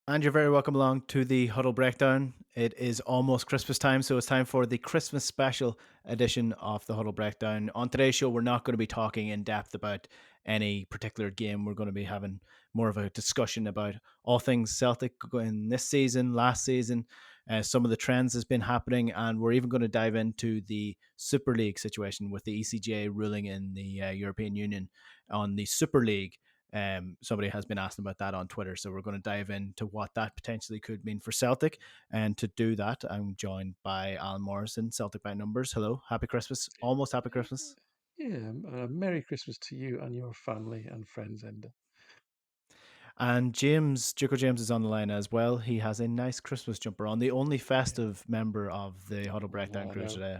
And you're very welcome along to the Huddle Breakdown. It is almost Christmas time, so it's time for the Christmas special edition of the Huddle Breakdown. On today's show, we're not going to be talking in depth about any particular game. We're going to be having more of a discussion about all things Celtic in this season, last season, some of the trends that's been happening, and we're even going to dive into the Super League situation with the ECJ ruling in the European Union on the Super League. Somebody has been asking about that on Twitter, so we're going to dive into what that potentially could mean for Celtic. And to do that, I'm joined by Alan Morrison, Celtic by Numbers. Hello, happy Christmas, almost happy Christmas. Yeah, Merry Christmas to you and your family and friends, Enda. And James, Juco James is on the line as well. He has a nice Christmas jumper on, the only Yeah, festive member of the Huddle Breakdown well, crew no, today.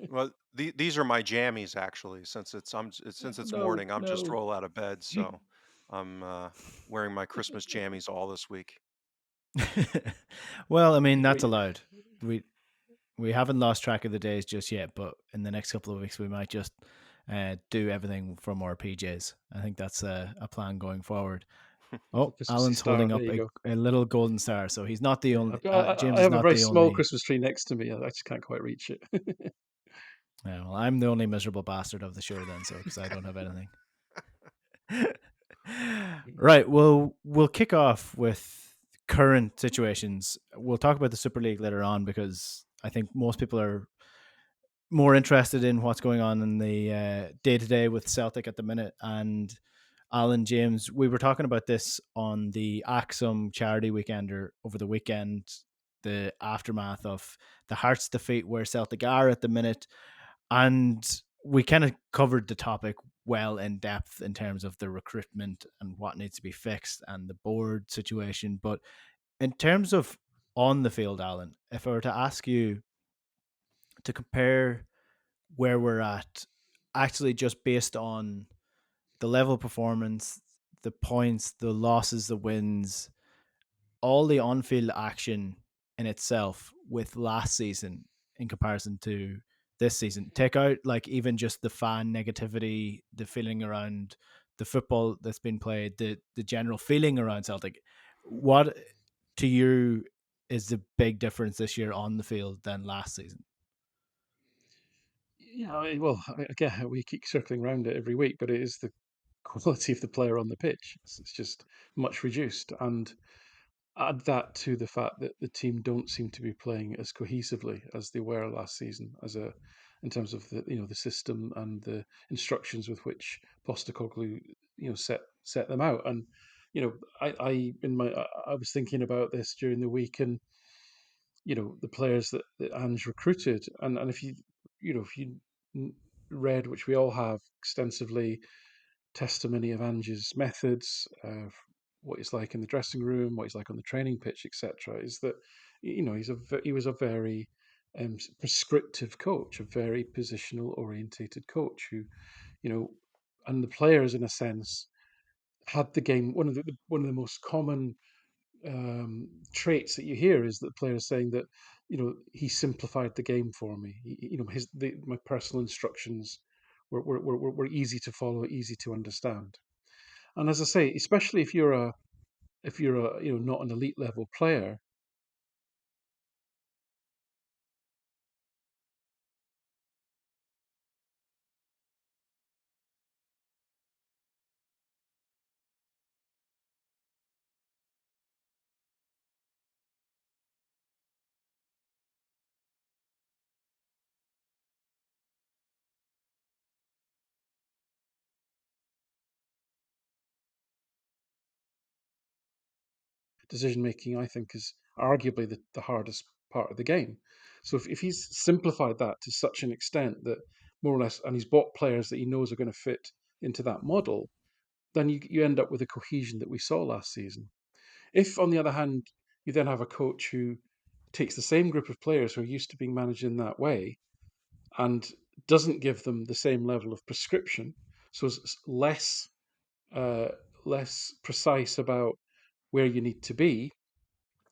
Well, these are my jammies actually. Since it's no, morning, I'm just no, roll out of bed, so I'm wearing my Christmas jammies all this week. Well, I mean, that's wait. allowed. We we haven't lost track of the days just yet, but in the next couple of weeks, we might just do everything from our PJs. I think that's a plan going forward. It's a Oh, Christmassy Alan's holding start. There up you go. a little golden star, so he's not the Yeah, only. I James is have a not very the small only. Christmas tree next to me. I just can't quite reach it. Well, I'm the only miserable bastard of the show then, so because I don't have anything. Right. Well, we'll kick off with current situations. We'll talk about the Super League later on because I think most people are more interested in what's going on in the day to day with Celtic at the minute. And Alan James, we were talking about this on the Axum charity weekender over the weekend, the aftermath of the Hearts defeat where Celtic are at the minute. And we kind of covered the topic well in depth in terms of the recruitment and what needs to be fixed and the board situation. But in terms of on the field, Alan, if I were to ask you to compare where we're at, actually just based on the level of performance, the points, the losses, the wins, all the on field action in itself with last season in comparison to this season. Take out like even just the fan negativity, the feeling around the football that's been played, the general feeling around Celtic. What to you is the big difference this year on the field than last season? Yeah, well, again, we keep circling around it every week, but it is the quality of the player on the pitch. It's just much reduced, and add that to the fact that the team don't seem to be playing as cohesively as they were last season, in terms of the system and the instructions with which Postecoglou set them out. And I was thinking about this during the week, and the players that Ange recruited, and if you read, which we all have extensively, testimony of Ange's methods, what he's like in the dressing room, what he's like on the training pitch, etc., is that he was a very prescriptive coach, a very positional orientated coach who you know, and the players in a sense had the game. One of the most common traits that you hear is that players saying that he simplified the game for me. My personal instructions were easy to follow, easy to understand. And as I say, especially if you're a not an elite level player, decision making I think is arguably the hardest part of the game. So if he's simplified that to such an extent that more or less, and he's bought players that he knows are going to fit into that model, then you end up with the cohesion that we saw last season. If, on the other hand, you then have a coach who takes the same group of players who are used to being managed in that way and doesn't give them the same level of prescription, so it's uh, less precise about where you need to be,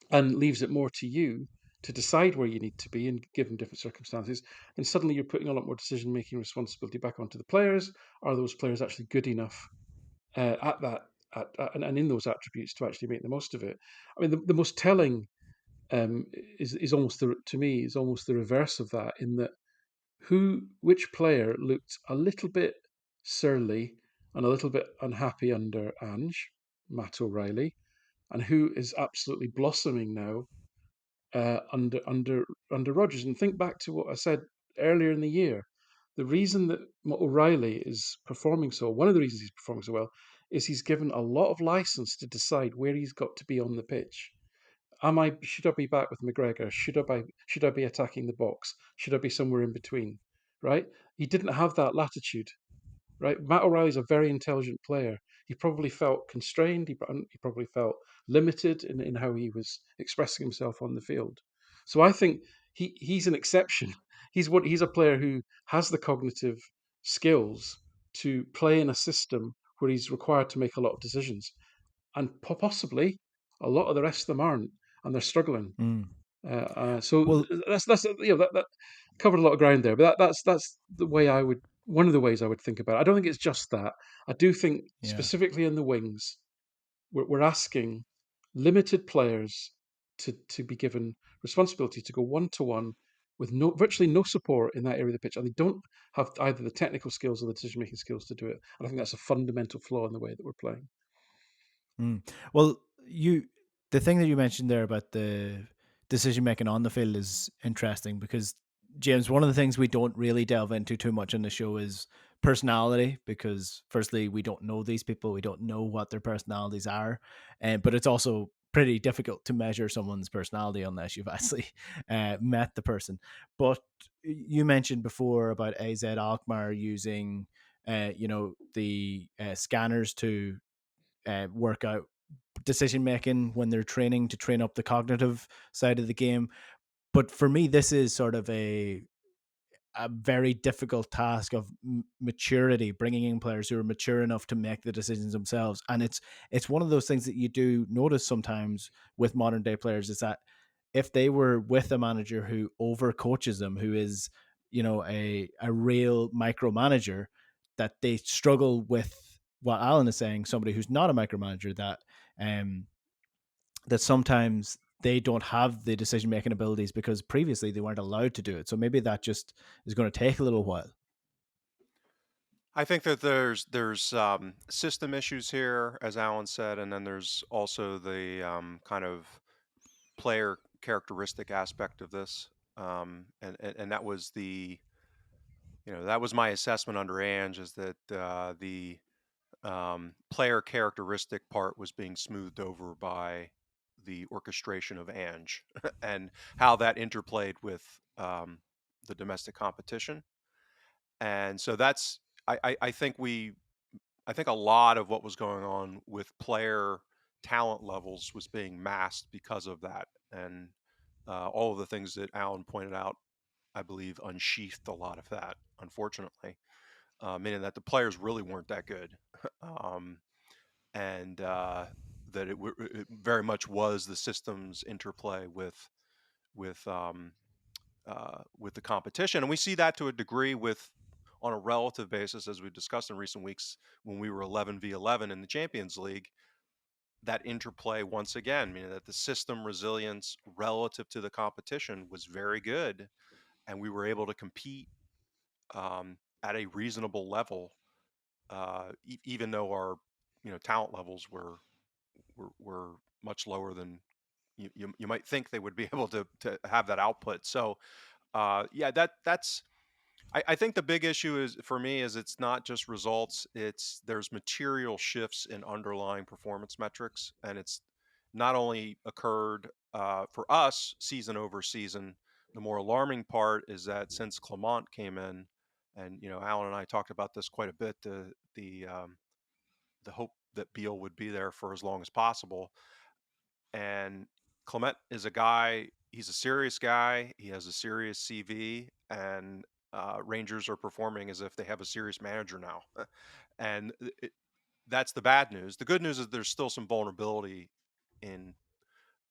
and leaves it more to you to decide where you need to be and given different circumstances, then suddenly you're putting a lot more decision making responsibility back onto the players. Are those players actually good enough at that and in those attributes to actually make the most of it. I mean, the most telling is almost to me is almost the reverse of that, in that which player looked a little bit surly and a little bit unhappy under Ange, Matt O'Reilly, and who is absolutely blossoming now under Rodgers. And think back to what I said earlier in the year. The reason that O'Reilly is performing so, one of the reasons he's performing so well, is he's given a lot of license to decide where he's got to be on the pitch. Should I be back with McGregor? Should I be attacking the box? Should I be somewhere in between? Right? He didn't have that latitude. Right? Matt O'Reilly's a very intelligent player. He probably felt constrained. He probably felt limited in how he was expressing himself on the field. So I think he's an exception. He's a player who has the cognitive skills to play in a system where he's required to make a lot of decisions, and possibly a lot of the rest of them aren't, and they're struggling. Mm. So Well, that's that covered a lot of ground there, but that's the way I would one of the ways I would think about it. I don't think it's just that. I do think yeah. specifically in the wings, we're asking limited players to be given responsibility to go one to one with virtually no support in that area of the pitch, and they don't have either the technical skills or the decision making skills to do it. And I think that's a fundamental flaw in the way that we're playing. Mm. Well, the thing that you mentioned there about the decision making on the field is interesting because, James, one of the things we don't really delve into too much in the show is personality, because firstly we don't know these people, we don't know what their personalities are, but it's also pretty difficult to measure someone's personality unless you've actually met the person. But you mentioned before about AZ Alkmaar using the scanners to work out decision making when they're training, to train up the cognitive side of the game. But for me, this is sort of a very difficult task of maturity, bringing in players who are mature enough to make the decisions themselves. And it's one of those things that you do notice sometimes with modern day players, is that if they were with a manager who over coaches them, who is a real micromanager, that they struggle with what Alan is saying, somebody who's not a micromanager, um that sometimes they don't have the decision making abilities because previously they weren't allowed to do it. So maybe that just is going to take a little while. I think that there's system issues here, as Alan said, and then there's also the kind of player characteristic aspect of this, and that was that was my assessment under Ange, is that the player characteristic part was being smoothed over by the orchestration of Ange and how that interplayed with the domestic competition. And so that's I think I think a lot of what was going on with player talent levels was being masked because of that, and all of the things that Alan pointed out, I believe, unsheathed a lot of that, unfortunately, meaning that the players really weren't that good. um, and that it very much was the system's interplay with with the competition, and we see that to a degree with on a relative basis, as we've discussed in recent weeks, when we were 11v11 in the Champions League. That interplay once again, meaning that the system resilience relative to the competition was very good, and we were able to compete at a reasonable level, even though our talent levels were much lower than you might think they would be able to have that output. So yeah, that's I think the big issue is for me is it's not just results. There's material shifts in underlying performance metrics, and it's not only occurred for us season over season. The more alarming part is that since Clement came in, and Alan and I talked about this quite a bit, the hope that Beal would be there for as long as possible. And Clement is a guy, he's a serious guy. He has a serious CV, and Rangers are performing as if they have a serious manager now. and that's the bad news. The good news is there's still some vulnerability in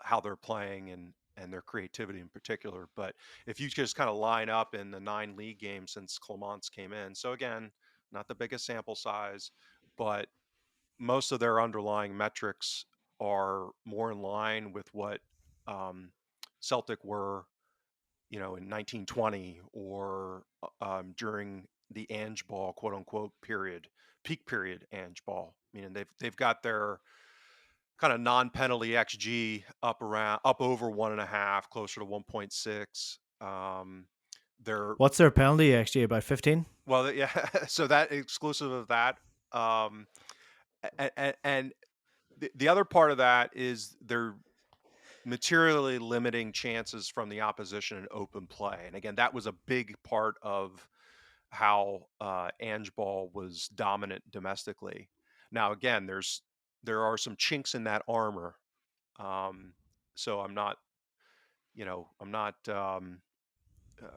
how they're playing and their creativity in particular. But if you just kind of line up in the 9 league games since Clements came in, so again, not the biggest sample size, but most of their underlying metrics are more in line with what um, Celtic were, in 1920 or during the Ange Ball, quote unquote, period, peak period Ange Ball. Meaning they've got their kind of non-penalty xG up over 1.5, closer to 1.6. They're What's their penalty actually? About 15? well, yeah. So that exclusive of that, um, and the other part of that is they're materially limiting chances from the opposition in open play. And again, that was a big part of how Ange Ball was dominant domestically. Now, again, there are some chinks in that armor. So I'm not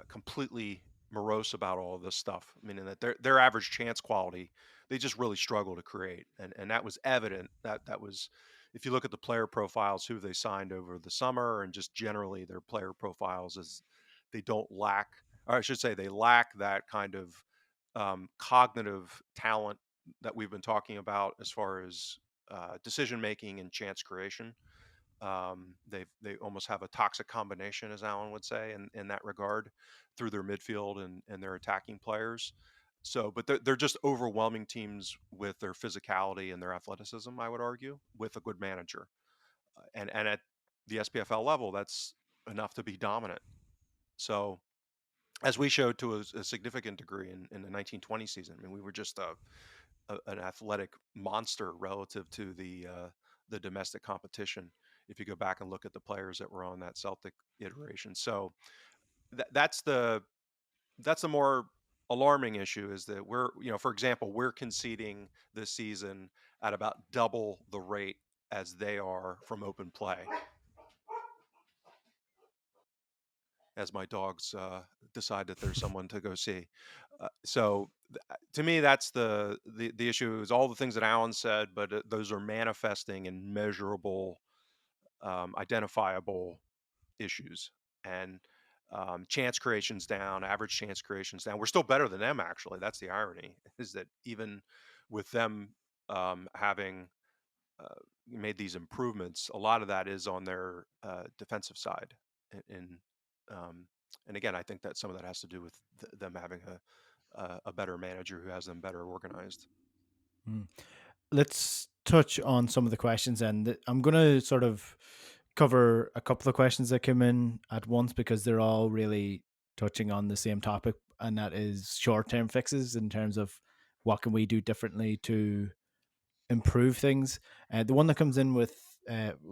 completely morose about all of this stuff. I mean, that their average chance quality, they just really struggle to create, and that was evident. That was, if you look at the player profiles who they signed over the summer, and just generally their player profiles, is they don't lack, or I should say, they lack that kind of cognitive talent that we've been talking about as far as decision making and chance creation. They almost have a toxic combination, as Alan would say, in that regard, through their midfield and their attacking players. So, but they're just overwhelming teams with their physicality and their athleticism, I would argue, with a good manager. And at the SPFL level, that's enough to be dominant. So, as we showed to a significant degree in the 1920 season, I mean, we were just an athletic monster relative to the domestic competition. If you go back and look at the players that were on that Celtic iteration, so that's the more alarming issue, is that we're, for example, we're conceding this season at about double the rate as they are from open play. As my dogs decide that there's someone to go see. To me, that's the issue, is all the things that Alan said, but those are manifesting and measurable, identifiable issues. And chance creation's down, average chance creation's down. We're still better than them, actually. That's the irony, is that even with them having uh, made these improvements, a lot of that is on their defensive side. In um, and again, I think that some of that has to do with them having a better manager who has them better organized. Mm. Let's touch on some of the questions, and I'm going to sort of cover a couple of questions that came in at once because they're all really touching on the same topic, and that is short-term fixes in terms of what can we do differently to improve things. The one that comes in with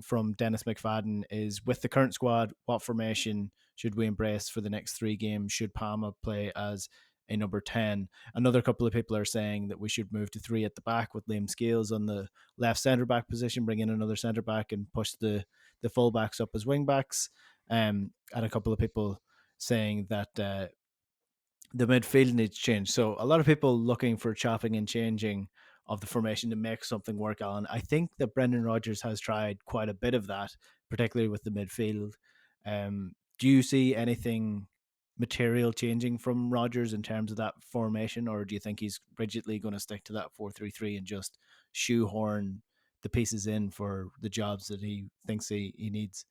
from Dennis McFadden is, with the current squad, what formation should we embrace for the next 3 games? Should Palma play as a number 10? Another couple of people are saying that we should move to 3 at the back with Liam Scales on the left centre back position, bring in another centre back and push the full backs up as wing backs. And a couple of people saying that the midfield needs change. So a lot of people looking for chopping and changing of the formation to make something work, Alan. I think that Brendan Rodgers has tried quite a bit of that, particularly with the midfield. Do you see anything material changing from Rodgers in terms of that formation, or do you think he's rigidly going to stick to that 4-3-3 and just shoehorn the pieces in for the jobs that he thinks he needs?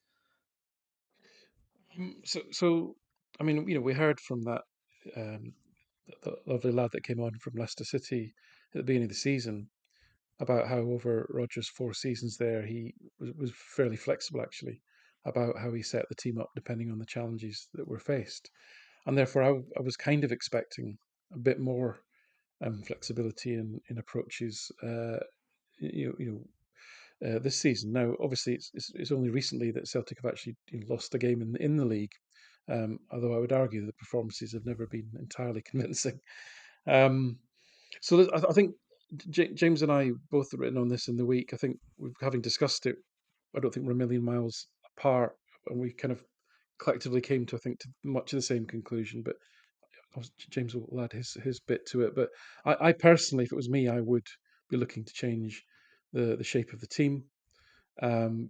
So I mean, we heard from that um, the lovely lad that came on from Leicester City at the beginning of the season about how over Rodgers' 4 seasons there, he was fairly flexible actually about how he set the team up depending on the challenges that were faced, and therefore I was kind of expecting a bit more flexibility in approaches. This season. Now, obviously, it's only recently that Celtic have actually lost a game in the league. Although I would argue the performances have never been entirely convincing. Um, so I think James and I both have written on this in the week. I think having discussed it, I don't think we're a million miles apart, and we kind of collectively came to, I think, to much of the same conclusion. But James will add his bit to it. But I personally, if it was me, I would be looking to change the shape of the team,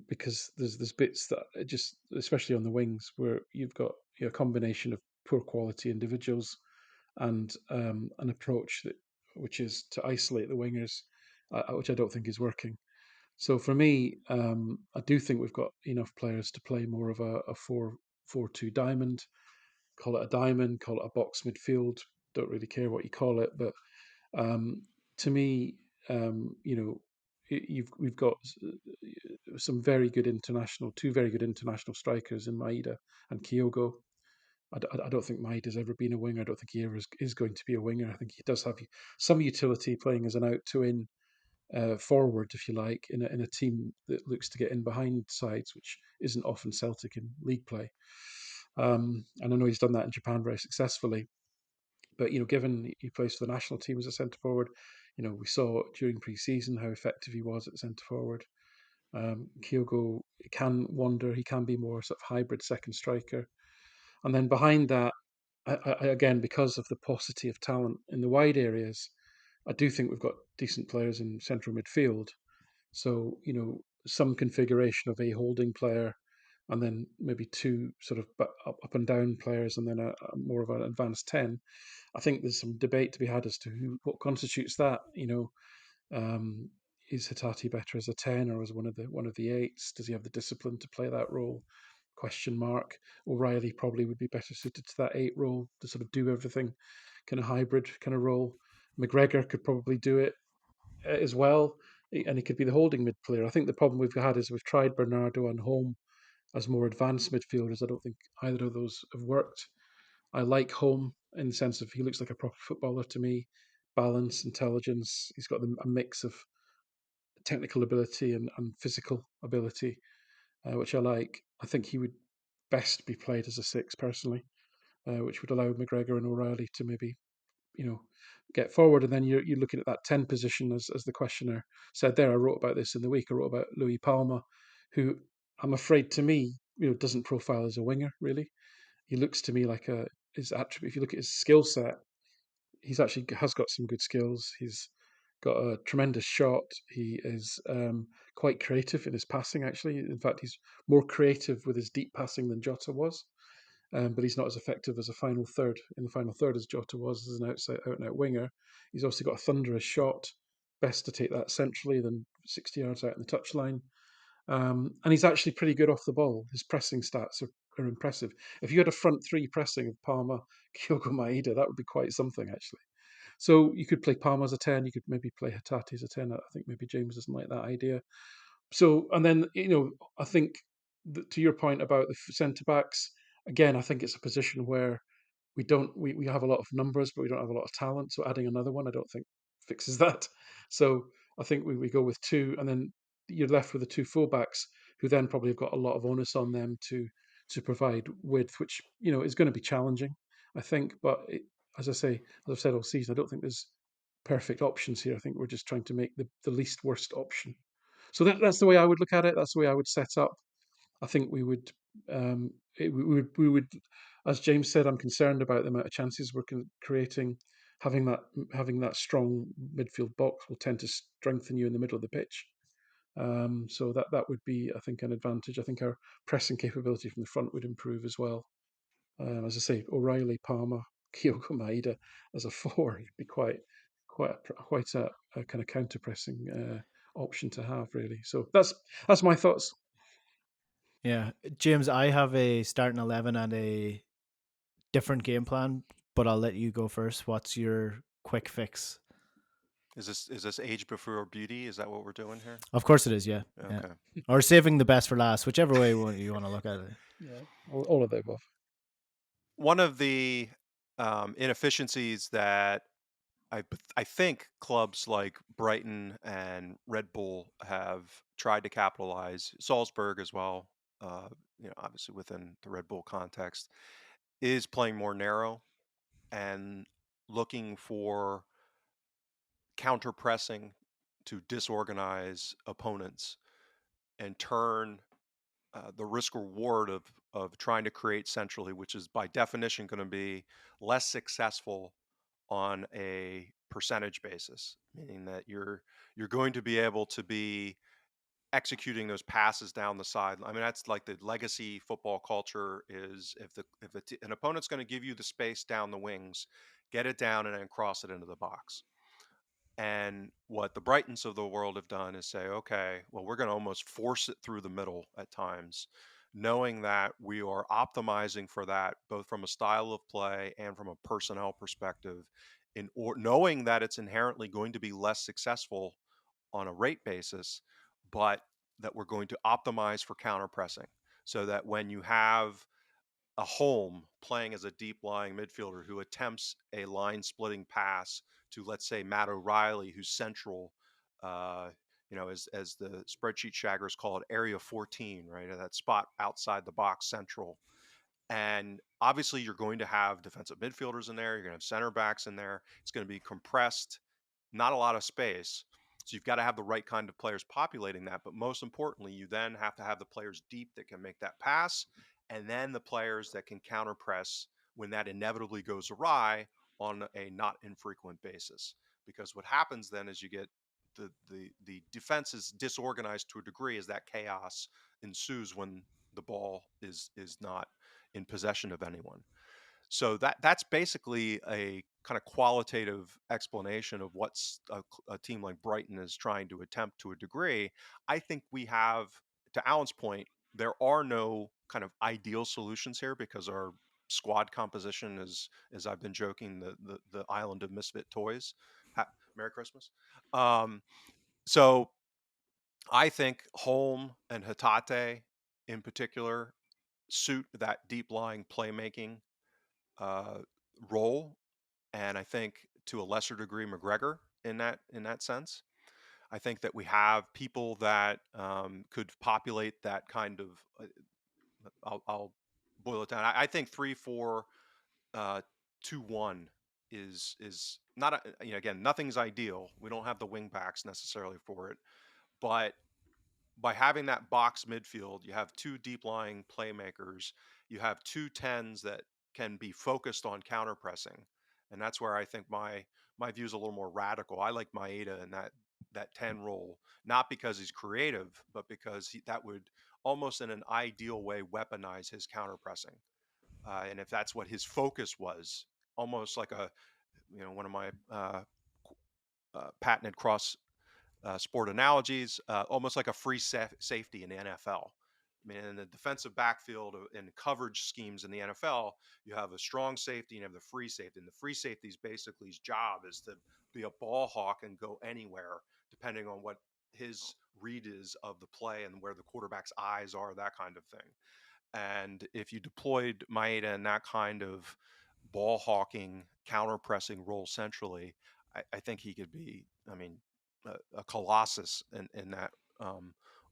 because there's bits that just, especially on the wings, where you've got a combination of poor quality individuals and an approach which is to isolate the wingers which I don't think is working. So for me, I do think we've got enough players to play more of a 4-4-2 diamond. Call it a diamond, call it a box midfield. Don't really care what you call it, but um, to me, we've got some very good two very good international strikers in Maeda and Kyogo. I don't think Maeda's ever been a winger. I don't think he ever is going to be a winger. I think he does have some utility playing as an out to in forward, if you like, in a team that looks to get in behind sides, which isn't often Celtic in league play. And I know he's done that in Japan very successfully. But given he plays for the national team as a centre forward, we saw during pre-season how effective he was at centre forward. Kyogo can wander; he can be more sort of hybrid second striker. And then behind that, again, because of the paucity of talent in the wide areas, I do think we've got decent players in central midfield. So, some configuration of a holding player and then maybe two sort of up and down players and then a more of an advanced 10. I think there's some debate to be had as to what constitutes that. Um, is Hitati better as a 10 or as one of the eights? Does he have the discipline to play that role? Question mark. O'Reilly probably would be better suited to that 8 role to sort of do everything, kind of hybrid kind of role. McGregor could probably do it as well, and he could be the holding mid player. I think the problem we've had is we've tried Bernardo and Home as more advanced midfielders. I don't think either of those have worked. I like Home in the sense of he looks like a proper footballer to me. Balance, intelligence. He's got a mix of technical ability and physical ability, which I like. I think he would best be played as a 6 personally, which would allow McGregor and O'Reilly to maybe you know get forward. And then you're looking at that 10 position, as the questioner said there. I wrote about this in the week. I wrote about Louis Palma, who I'm afraid to me doesn't profile as a winger really. He looks to me like his attribute. If you look at his skill set, he's actually has got some good skills. He's got a tremendous shot. He is quite creative in his passing. Actually, in fact, he's more creative with his deep passing than Jota was. But he's not as effective as a final third in the final third as Jota was as an out and out winger. He's also got a thunderous shot. Best to take that centrally than 60 yards out in the touchline. And he's actually pretty good off the ball. His pressing stats are impressive. If you had a front three pressing of Palmer, Kyogo, Maeda, that would be quite something actually. So you could play Palmer as a 10. You could maybe play Hatate as a 10. I think maybe James doesn't like that idea. So, and then, I think to your point about the centre backs, again, I think it's a position where we have a lot of numbers, but we don't have a lot of talent. So adding another one, I don't think fixes that. So I think we go with 2, and then you're left with the 2 fullbacks, who then probably have got a lot of onus on them to provide width, which is going to be challenging, I think. But as I say, as I've said all season, I don't think there's perfect options here. I think we're just trying to make the least worst option. So that's the way I would look at it. That's the way I would set up. I think we would, we would, as James said, I'm concerned about the amount of chances we're creating. Having that strong midfield box will tend to strengthen you in the middle of the pitch. So that would be, I think, an advantage. I think our pressing capability from the front would improve as well. As I say, O'Reilly, Palmer, Kyogo, Maeda as a 4 would be quite a kind of counter pressing option to have, really. So that's my thoughts. Yeah, James, I have a starting 11 and a different game plan, but I'll let you go first. What's your quick fix? Is this age before beauty? Is that what we're doing here? Of course it is, yeah. Yeah. Okay. Or saving the best for last, whichever way you want to look at it. Yeah, all of the above. One of the inefficiencies that I think clubs like Brighton and Red Bull have tried to capitalize, Salzburg as well, obviously within the Red Bull context, is playing more narrow and looking for counter pressing to disorganize opponents and turn the risk reward of trying to create centrally, which is by definition going to be less successful on a percentage basis, meaning that you're going to be able to be executing those passes down the side. I mean, that's like the legacy football culture is if an opponent's going to give you the space down the wings, get it down and then cross it into the box. And what the Brightons of the world have done is say, okay, well, we're going to almost force it through the middle at times, knowing that we are optimizing for that, both from a style of play and from a personnel perspective, knowing that it's inherently going to be less successful on a rate basis, but that we're going to optimize for counter pressing so that when you have a Holm playing as a deep lying midfielder who attempts a line splitting pass to, let's say, Matt O'Reilly, who's central, uh, as the spreadsheet shaggers call it, area 14, right? That spot outside the box central. And obviously, you're going to have defensive midfielders in there. You're going to have center backs in there. It's going to be compressed, not a lot of space. So you've got to have the right kind of players populating that. But most importantly, you then have to have the players deep that can make that pass, and then the players that can counter press when that inevitably goes awry on a not infrequent basis. Because what happens then is you get the defense is disorganized to a degree as that chaos ensues when the ball is not in possession of anyone. So that's basically a kind of qualitative explanation of what's a team like Brighton is trying to attempt to a degree. I think we have, to Alan's point, there are no kind of ideal solutions here because our squad composition is, as I've been joking, the island of misfit toys. Merry Christmas. Um, so I think Holm and Hatate in particular suit that deep lying playmaking uh, role, and I think to a lesser degree McGregor in that sense. I think that we have people that could populate that kind of. I'll boil it down. I think 3-4, 2-1 is not. Again, nothing's ideal. We don't have the wing backs necessarily for it, but by having that box midfield, you have two deep lying playmakers, you have two tens that can be focused on counter pressing. And that's where I think my view is a little more radical. I like Maeda in that 10 role, not because he's creative, but because that would almost in an ideal way weaponize his counter pressing. And if that's what his focus was, almost like one of my patented cross sport analogies, almost like a free safety in the NFL. I mean, in the defensive backfield and coverage schemes in the NFL, you have a strong safety and you have the free safety. And the free safety's basically his job is to be a ball hawk and go anywhere, depending on what his read is of the play and where the quarterback's eyes are, that kind of thing. And if you deployed Maeda in that kind of ball hawking, counter pressing role centrally, I think he could be, I mean, a colossus in that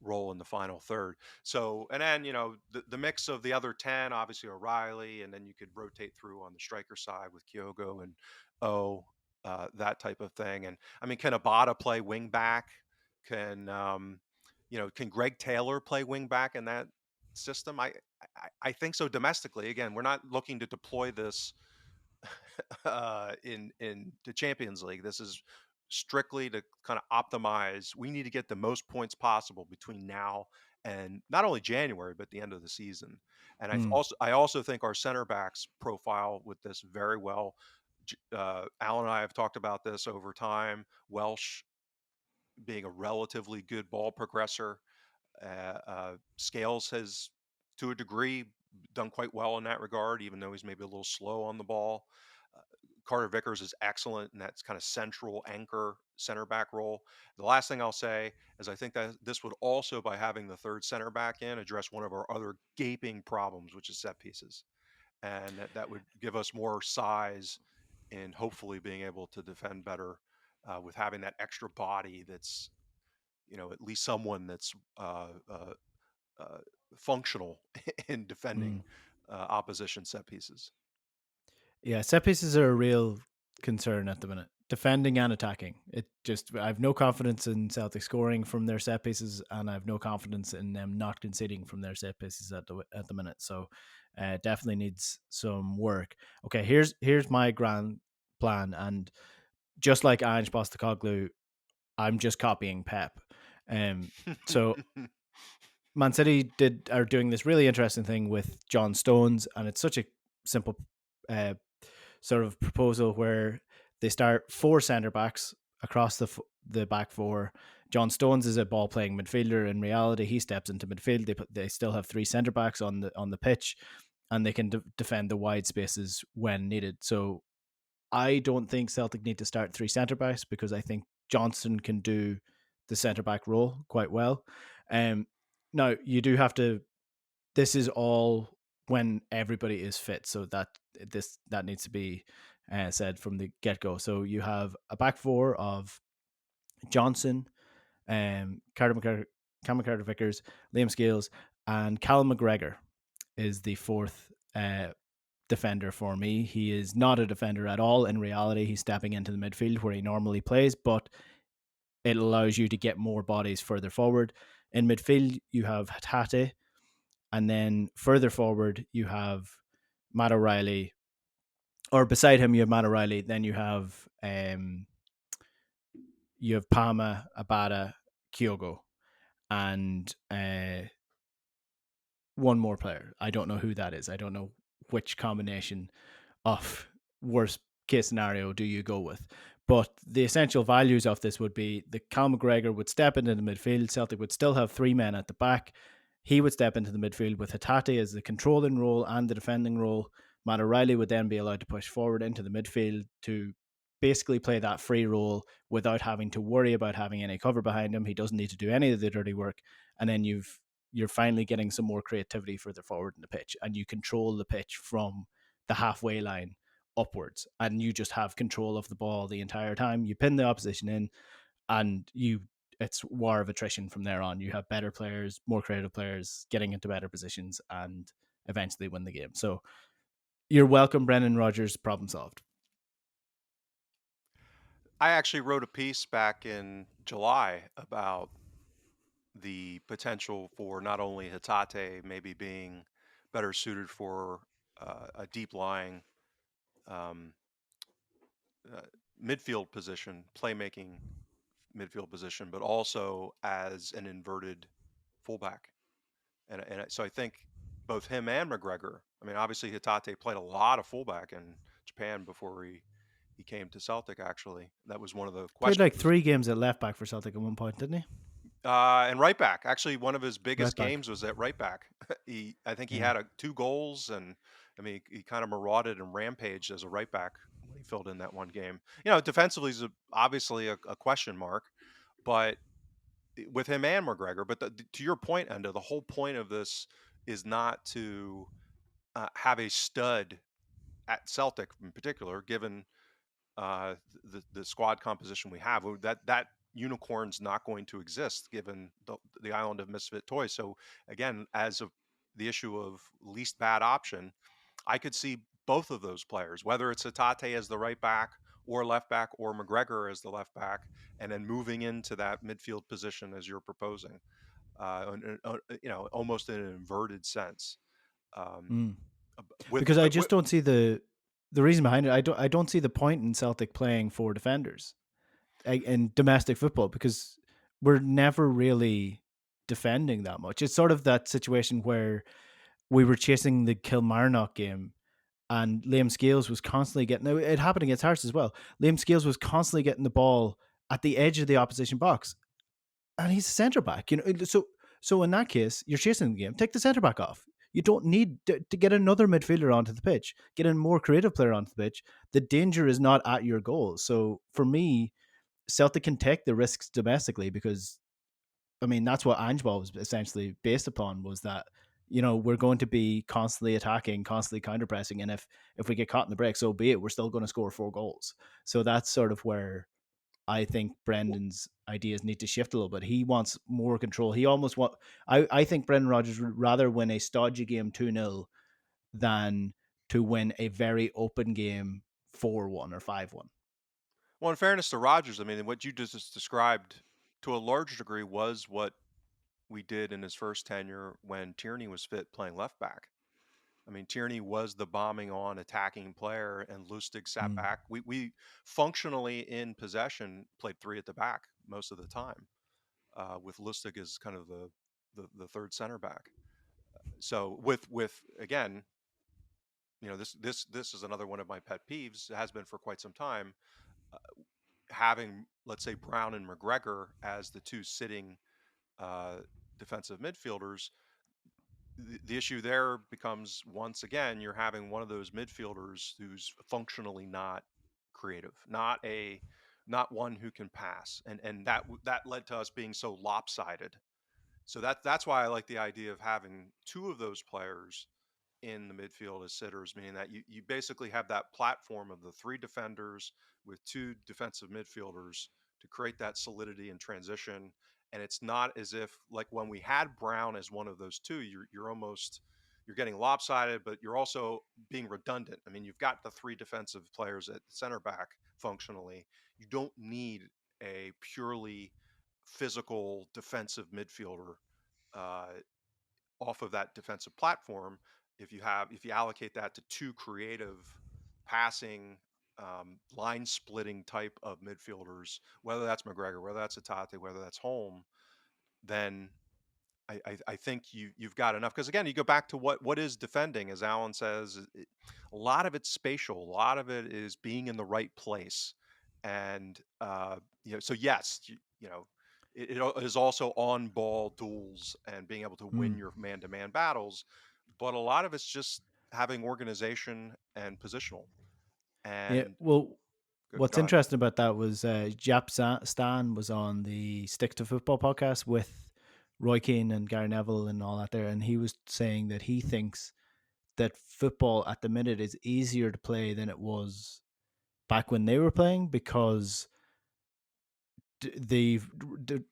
role in the final third. So, and then, the mix of the other 10, obviously O'Reilly, and then you could rotate through on the striker side with Kyogo and that type of thing. And I mean, can Abada play wing back? Can Greg Taylor play wing back in that system? I think so domestically. Again, we're not looking to deploy this in the Champions League. This is strictly to kind of optimize. We need to get the most points possible between now and not only January but the end of the season. And Mm. I also think our center backs profile with this very well. Alan and I have talked about this over time. Welsh being a relatively good ball progressor. Scales has, to a degree, done quite well in that regard, even though he's maybe a little slow on the ball. Carter Vickers is excellent in that kind of central anchor center back role. The last thing I'll say is I think that this would also, by having the third center back in, address one of our other gaping problems, which is set pieces. And that would give us more size in hopefully being able to defend better with having that extra body that's, at least someone that's uh, functional in defending Mm. opposition set pieces. Yeah, set pieces are a real concern at the minute. Defending and attacking. I have no confidence in Celtic scoring from their set pieces, and I have no confidence in them not conceding from their set pieces at the minute. So, definitely needs some work. Okay, here's my grand plan, and just like Ange Postecoglou, I'm just copying Pep. So Man City are doing this really interesting thing with John Stones, and it's such a simple uh, sort of proposal where they start four centre backs across the back four. John Stones is a ball playing midfielder. In reality, he steps into midfield. They still have three centre backs on the pitch, and they can defend the wide spaces when needed. So I don't think Celtic need to start three centre backs because I think Johnson can do the centre back role quite well. Now you do have to. This is all when everybody is fit, so that needs to be said from the get go. So you have a back four of Johnson, Cameron Carter Vickers, Liam Scales, and Cal McGregor is the fourth defender for me. He is not a defender at all. In reality, he's stepping into the midfield where he normally plays, but it allows you to get more bodies further forward. In midfield, you have Hatate, and then further forward, you have Matt O'Reilly, or beside him, you have Matt O'Reilly. Then you have Palma, Abada, Kyogo, and one more player. I don't know who that is. I don't know which combination of worst case scenario do you go with. But the essential values of this would be the Cal McGregor would step into the midfield. Celtic would still have three men at the back. He would step into the midfield with Hatate as the controlling role and the defending role. Matt O'Reilly would then be allowed to push forward into the midfield to basically play that free role without having to worry about having any cover behind him. He doesn't need to do any of the dirty work. And then you're finally getting some more creativity further forward in the pitch, and you control the pitch from the halfway line upwards, and you just have control of the ball the entire time. You pin the opposition in, and it's war of attrition from there on. You have better players, more creative players getting into better positions, and eventually win the game. So you're welcome, Brendan Rodgers. Problem solved. I actually wrote a piece back in July about the potential for not only Hatate maybe being better suited for a deep lying um, uh, midfield position, playmaking midfield position, but also as an inverted fullback. And so I think both him and McGregor. I mean, obviously Hatate played a lot of fullback in Japan before he came to Celtic. Actually, that was one of the Played like questions. 3 games at left back for Celtic at one point, didn't he? And right back. Actually, one of his Right biggest back. games was at right back. I think he Yeah. had 2 goals, and I mean, he kind of marauded and rampaged as a right back when he filled in that one game. Defensively is obviously a question mark, but with him and McGregor. But to your point, Enda, the whole point of this is not to have a stud at Celtic in particular, given the squad composition we have. That unicorn's not going to exist given the island of misfit toys. So again, the issue of least bad option, I could see both of those players, whether it's Hatate as the right back or left back, or McGregor as the left back, and then moving into that midfield position as you're proposing, almost in an inverted sense. Um, Mm. with Because I but just don't see the reason behind it. I don't see the point in Celtic playing four defenders in domestic football because we're never really defending that much. It's sort of that situation where we were chasing the Kilmarnock game and Liam Scales was constantly getting it happened against Hearts as well. Liam Scales was constantly getting the ball at the edge of the opposition box. And he's a centre back, so in that case, you're chasing the game. Take the centre back off. You don't need to get another midfielder onto the pitch. Get a more creative player onto the pitch. The danger is not at your goal. So for me, Celtic can take the risks domestically because I mean that's what Angeball was essentially based upon was that we're going to be constantly attacking, constantly counter pressing, and if we get caught in the break, so be it. We're still going to score 4 goals. So that's sort of where I think Brendan's ideas need to shift a little bit. He wants more control. He almost want. I think Brendan Rodgers would rather win a stodgy game 2-0 than to win a very open game 4-1 or 5-1. Well, in fairness to Rogers, I mean, what you just described to a large degree was what we did in his first tenure when Tierney was fit playing left back. I mean, Tierney was the bombing on attacking player, and Lustig sat Mm. back. We functionally in possession played three at the back most of the time, with Lustig as kind of the third center back. So with again, this is another one of my pet peeves. It has been for quite some time. having, let's say, Brown and McGregor as the two sitting uh, defensive midfielders, the issue there becomes, once again, you're having one of those midfielders who's functionally not creative, not one who can pass, and that led to us being so lopsided. So that's why I like the idea of having two of those players in the midfield as sitters, meaning that you basically have that platform of the three defenders with two defensive midfielders to create that solidity and transition. And it's not as if, like, when we had Brown as one of those two, you're almost, you're getting lopsided, but you're also being redundant. I mean, you've got the three defensive players at center back functionally. You don't need a purely physical defensive midfielder uh, off of that defensive platform. If you allocate that to two creative passing, line splitting type of midfielders, whether that's McGregor, whether that's Atate, whether that's Holm, then I think you've got enough. Because again, you go back to what is defending, as Alan says, a lot of it's spatial, a lot of it is being in the right place, and so yes, it is also on ball duels and being able to win Mm. your man to man battles, but a lot of it's just having organization and positional. Yeah. And Well, go what's ahead. interesting about that was Stan was on the Stick to Football podcast with Roy Keane and Gary Neville and all that there, and he was saying that he thinks that football at the minute is easier to play than it was back when they were playing because the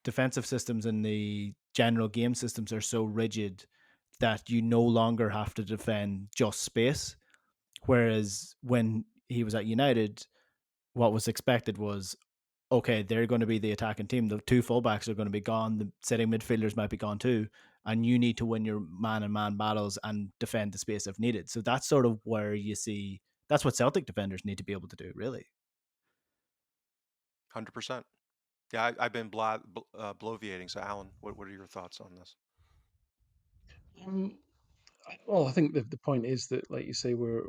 defensive systems and the general game systems are so rigid that you no longer have to defend just space. Whereas when he was at United, what was expected was, okay, they're going to be the attacking team. The two fullbacks are going to be gone. The sitting midfielders might be gone too. And you need to win your man and man battles and defend the space if needed. So that's sort of where you see that's what Celtic defenders need to be able to do, really. 100%. Yeah, I've been bloviating. So Alan, what are your thoughts on this? Um, well, I think the point is that, like you say, we're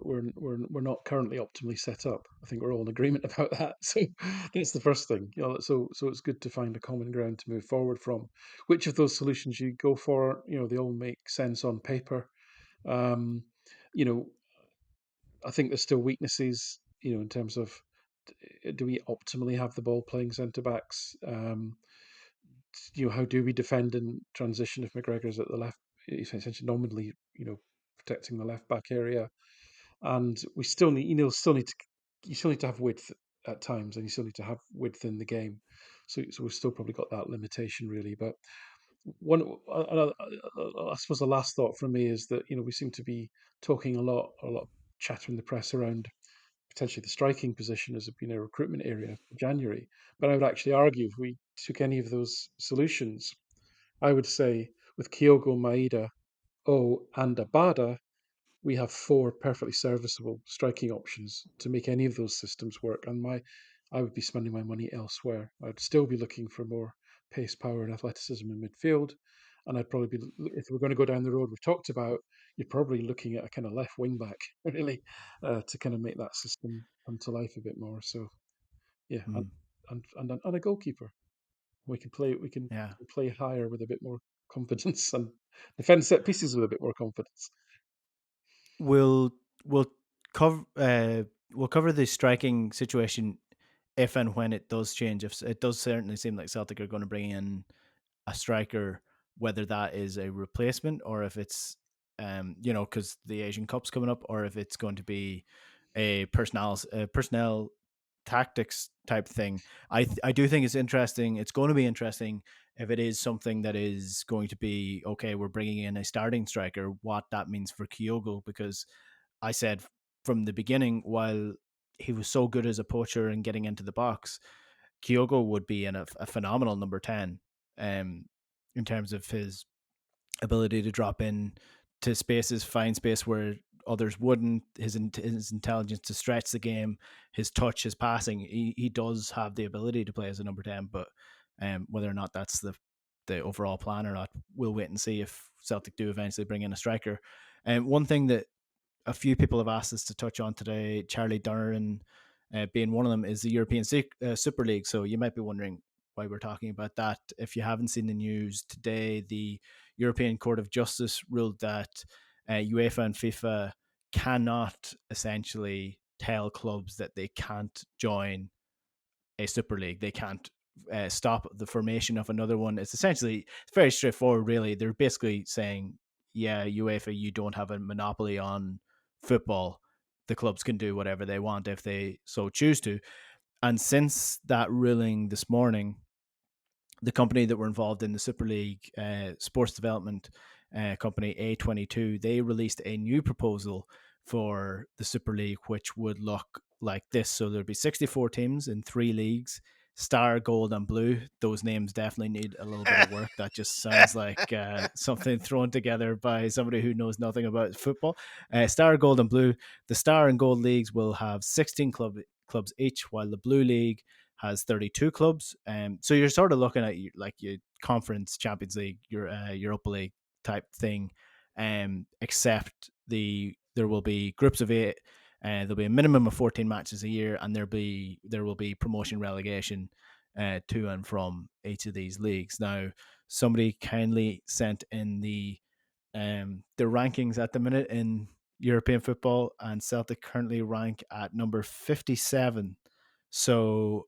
not currently optimally set up. I think we're all in agreement about that. So that's the first thing. So it's good to find a common ground to move forward from. Which of those solutions you go for, they all make sense on paper. Um, you know, I think there's still weaknesses, in terms of, do we optimally have the ball playing centre backs? How do we defend in transition if McGregor's at the left, essentially nominally, protecting the left back area? And we still need, you still need to have width at times, and you still need to have width in the game. So we've still probably got that limitation, really. But one, I suppose the last thought from me is that we seem to be talking a lot of chatter in the press around potentially the striking position as being a recruitment area for January. But I would actually argue if we took any of those solutions, I would say with Kyogo, Maeda, O, and Abada, we have four perfectly serviceable striking options to make any of those systems work. And I would be spending my money elsewhere. I'd still be looking for more pace, power, and athleticism in midfield. And I'd probably be, if we're going to go down the road we've talked about, you're probably looking at a kind of left wing back, really, to kind of make that system come to life a bit more. So yeah, Mm. and a goalkeeper. We can Yeah. play higher with a bit more confidence and defend set pieces with a bit more confidence. We'll we'll cover we'll cover the striking situation if and when it does change. If it does certainly seem like Celtic are going to bring in a striker, whether that is a replacement or if it's because the Asian Cup's coming up, or if it's going to be a personnel tactics type thing. I do think it's interesting. It's going to be interesting if it is something that is going to be okay. We're bringing in a starting striker. What that means for Kyogo, because I said from the beginning, while he was so good as a poacher and getting into the box, Kyogo would be a phenomenal number 10 in terms of his ability to drop in to spaces, find space where others wouldn't, his intelligence to stretch the game, his touch, his passing. He does have the ability to play as a number 10, but whether or not that's the overall plan or not, we'll wait and see if Celtic do eventually bring in a striker. And one thing that a few people have asked us to touch on today, Charlie Duran being one of them is the European Super League. So you might be wondering why we're talking about that. If you haven't seen the news today, the European Court of Justice ruled that UEFA and FIFA cannot essentially tell clubs that they can't join a Super League. They can't stop the formation of another one. It's very straightforward, really. They're basically saying, yeah, UEFA, you don't have a monopoly on football. The clubs can do whatever they want if they so choose to. And since that ruling this morning, the company that were involved in the Super League sports development company A22, they released a new proposal for the Super League, which would look like this. So there'd be 64 teams in 3 leagues. Star, Gold, and Blue. Those names definitely need a little bit of work. That just sounds like something thrown together by somebody who knows nothing about football. Star, Gold, and Blue. The Star and Gold leagues will have 16 clubs each, while the Blue League has 32 clubs. So you're sort of looking at like your conference, Champions League, your Europa League type thing, except there will be groups of 8. There'll be a minimum of 14 matches a year, and there will be promotion relegation to and from each of these leagues. Now, somebody kindly sent in the rankings at the minute in European football, and Celtic currently rank at number 57. So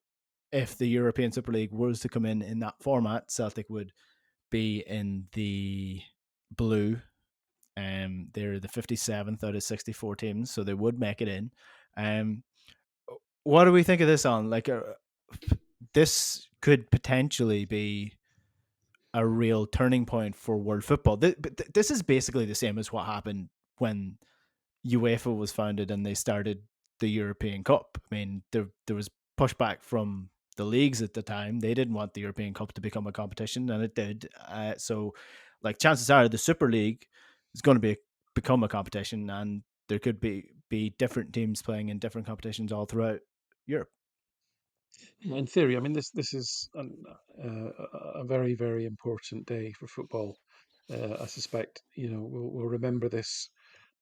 if the European Super League was to come in that format, Celtic would be in the blue. They're the 57th out of 64 teams, so they would make it in. Um, what do we think of this on? Like, this could potentially be a real turning point for world football. This is basically the same as what happened when UEFA was founded and they started the European Cup. I mean, there was pushback from the leagues at the time. They didn't want the European Cup to become a competition, and it did. So, like, chances are the Super League is going to become a competition, and there could be different teams playing in different competitions all throughout Europe. In theory, I mean, this is a very, very important day for football. I suspect, we'll remember this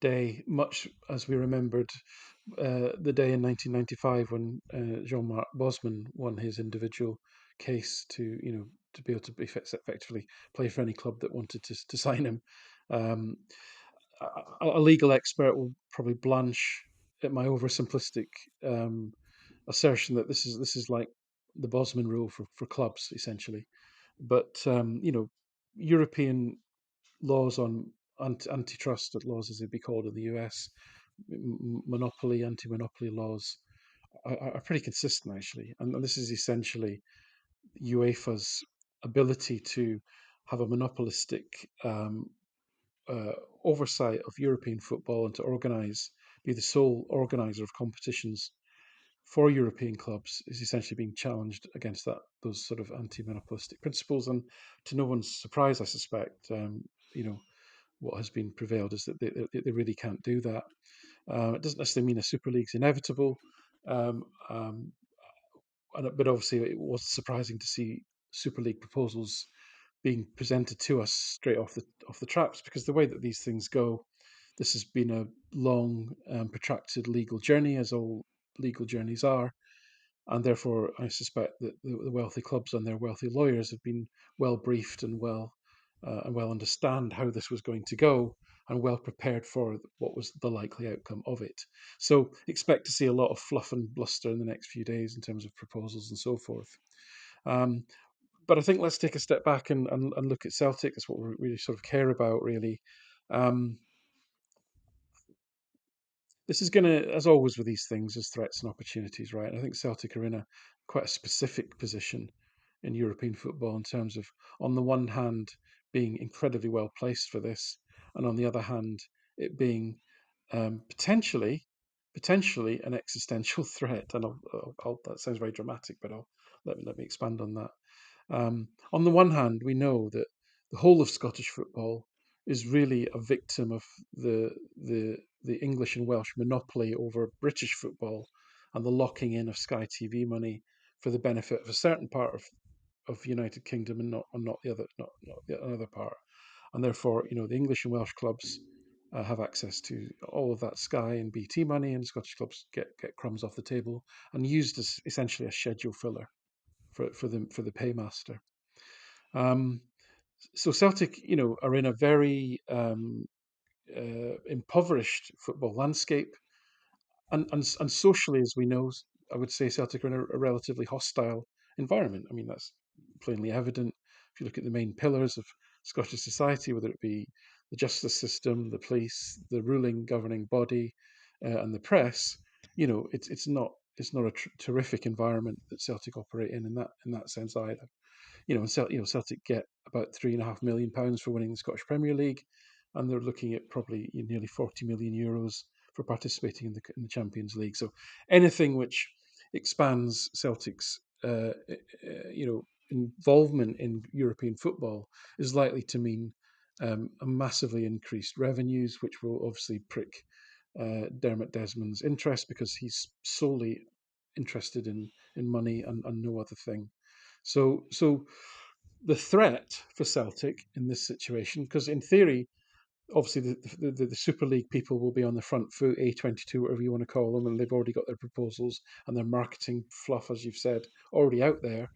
day much as we remembered the day in 1995 when Jean-Marc Bosman won his individual case to be able to effectively play for any club that wanted to sign him. Um, a legal expert will probably blanch at my oversimplistic um, assertion that this is like the Bosman Rule for clubs essentially, but European laws on antitrust laws, as they'd be called in the US, monopoly, anti-monopoly laws are pretty consistent actually, and this is essentially UEFA's ability to have a monopolistic uh, oversight of European football and to be the sole organizer of competitions for European clubs is essentially being challenged against those sort of anti-monopolistic principles. And to no one's surprise, I suspect, what has been prevailed is that they really can't do that. It doesn't necessarily mean a Super League's inevitable, um, um, but obviously it was surprising to see Super League proposals being presented to us straight off the traps, because the way that these things go, this has been a long, protracted legal journey, as all legal journeys are, and therefore I suspect that the wealthy clubs and their wealthy lawyers have been well briefed and well understand how this was going to go and well prepared for what was the likely outcome of it. So expect to see a lot of fluff and bluster in the next few days in terms of proposals and so forth. Um, but I think let's take a step back and look at Celtic. That's what we really sort of care about, really. Um, this is going to, as always with these things, there's threats and opportunities, right? I think Celtic are in a quite a specific position in European football in terms of, on the one hand, being incredibly well placed for this, and on the other hand, it being potentially an existential threat. And that sounds very dramatic, but let me expand on that. On the one hand, we know that the whole of Scottish football is really a victim of the English and Welsh monopoly over British football and the locking in of Sky TV money for the benefit of a certain part of United Kingdom and not the other part. And therefore, the English and Welsh clubs have access to all of that Sky and BT money, and Scottish clubs get crumbs off the table and used as essentially a schedule filler for the paymaster. Um, so Celtic, are in a very impoverished football landscape, and socially, as we know, I would say Celtic are in a relatively hostile environment. I mean, that's plainly evident if you look at the main pillars of Scottish society, whether it be the justice system, the police, the ruling governing body, and the press. It's not a terrific environment that Celtic operate in that sense either. Celtic get about £3.5 million for winning the Scottish Premier League, and they're looking at probably nearly €40 million for participating in the Champions League. So anything which expands Celtic's involvement in European football is likely to mean a massively increased revenues, which will obviously prick Dermot Desmond's interest because he's solely interested in money and no other thing. So the threat for Celtic in this situation, because in theory, obviously the Super League people will be on the front foot, A22, whatever you want to call them, and they've already got their proposals and their marketing fluff, as you've said, already out there.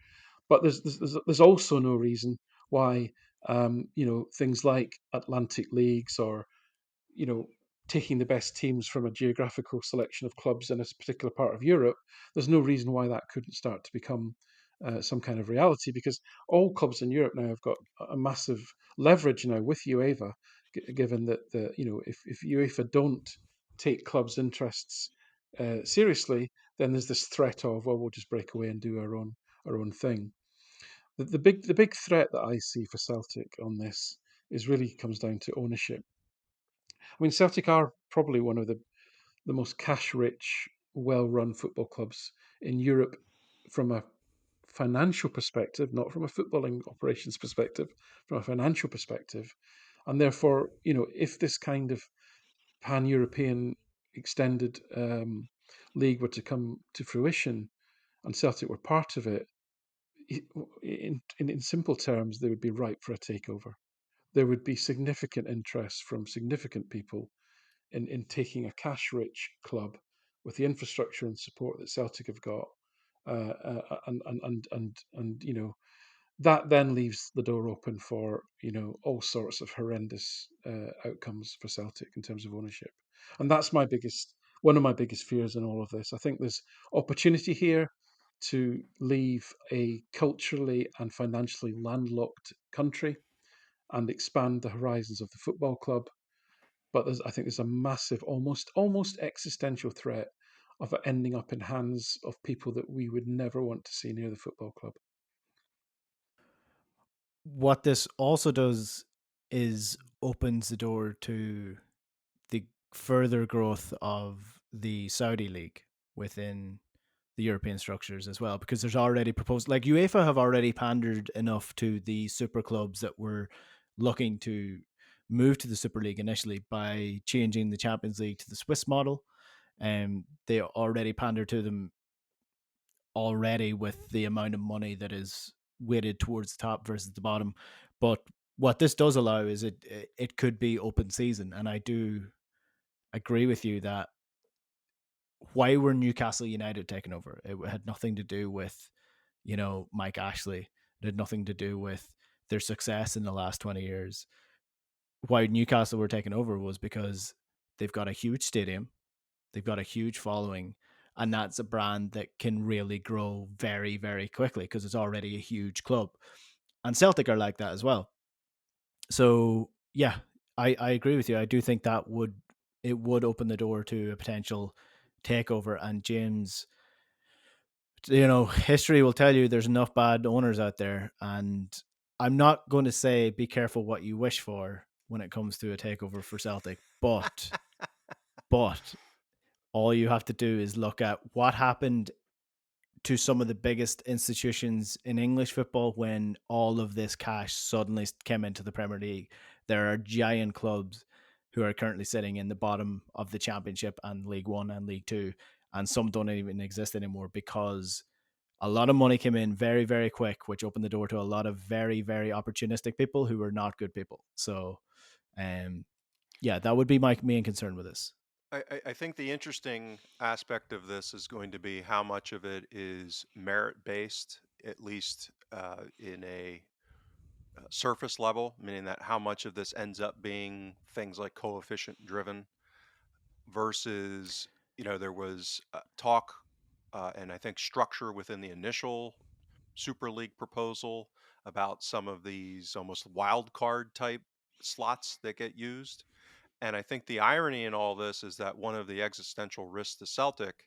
But there's also no reason why things like Atlantic leagues or you know, taking the best teams from a geographical selection of clubs in a particular part of Europe, there's no reason why that couldn't start to become some kind of reality because all clubs in Europe now have got a massive leverage now with UEFA, given that if UEFA don't take clubs' interests seriously, then there's this threat of we'll just break away and do our own thing. The big threat that I see for Celtic on this is really comes down to ownership. I mean, Celtic are probably one of the most cash rich, well run football clubs in Europe from a financial perspective, not from a footballing operations perspective, from a financial perspective. And therefore, if this kind of pan European extended league were to come to fruition and Celtic were part of it, in simple terms, they would be ripe for a takeover. There would be significant interest from significant people in taking a cash rich club with the infrastructure and support that Celtic have got, and that then leaves the door open for all sorts of horrendous outcomes for Celtic in terms of ownership, and that's one of my biggest fears in all of this. I think there's opportunity here to leave a culturally and financially landlocked country and expand the horizons of the football club, but I think there's a massive, almost existential threat of it ending up in hands of people that we would never want to see near the football club. What this also does is opens the door to the further growth of the Saudi league within the European structures as well, because there's already proposed, like UEFA have already pandered enough to the super clubs that were looking to move to the Super League initially by changing the Champions League to the Swiss model. They already pandered to them already with the amount of money that is weighted towards the top versus the bottom. But what this does allow is it could be open season, and I do agree with you that why were Newcastle United taken over? It had nothing to do with Mike Ashley. It had nothing to do with their success in the last 20 years. Why Newcastle were taken over was because they've got a huge stadium, they've got a huge following, and that's a brand that can really grow very, very quickly because it's already a huge club. And Celtic are like that as well. So yeah, I agree with you. I do think that would open the door to a potential takeover. And James, history will tell you there's enough bad owners out there, and I'm not going to say be careful what you wish for when it comes to a takeover for Celtic, but all you have to do is look at what happened to some of the biggest institutions in English football when all of this cash suddenly came into the Premier League. There are giant clubs who are currently sitting in the bottom of the Championship and League One and League Two, and some don't even exist anymore because a lot of money came in very, very quick, which opened the door to a lot of very, very opportunistic people who were not good people. So, um, Yeah, that would be my main concern with this. I think the interesting aspect of this is going to be how much of it is merit based, at least in a surface level, meaning that how much of this ends up being things like coefficient driven versus, there was talk and I think structure within the initial Super League proposal about some of these almost wild card type slots that get used. And I think the irony in all this is that one of the existential risks to Celtic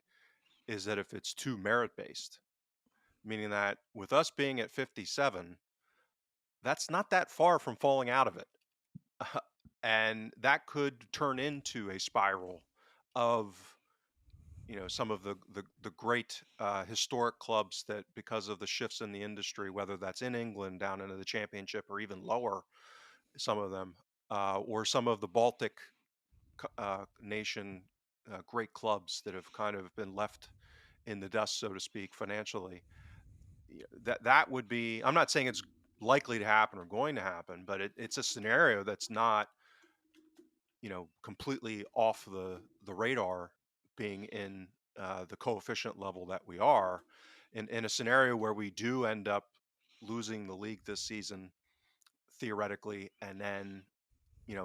is that if it's too merit based, meaning that with us being at 57, that's not that far from falling out of it. And that could turn into a spiral of some of the great historic clubs that, because of the shifts in the industry, whether that's in England down into the championship or even lower, some of them, or some of the Baltic nation great clubs that have kind of been left in the dust, so to speak, financially. That would be. I'm not saying it's likely to happen or going to happen, but it's a scenario that's not completely off the radar, being in the coefficient level that we are in a scenario where we do end up losing the league this season theoretically, and then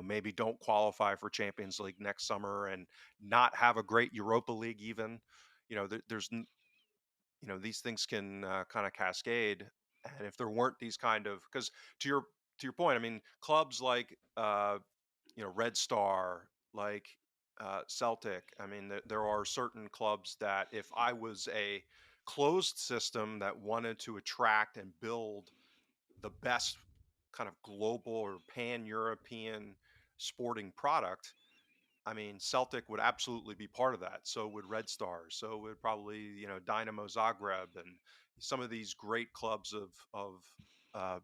maybe don't qualify for Champions League next summer and not have a great Europa League even. There's these things can kind of cascade, and if there weren't these kind of, because to your point, I mean, clubs like Red Star, like Celtic. I mean, there are certain clubs that if I was a closed system that wanted to attract and build the best kind of global or pan-European sporting product, I mean, Celtic would absolutely be part of that. So would Red Star. So would probably, Dynamo Zagreb and some of these great clubs of uh,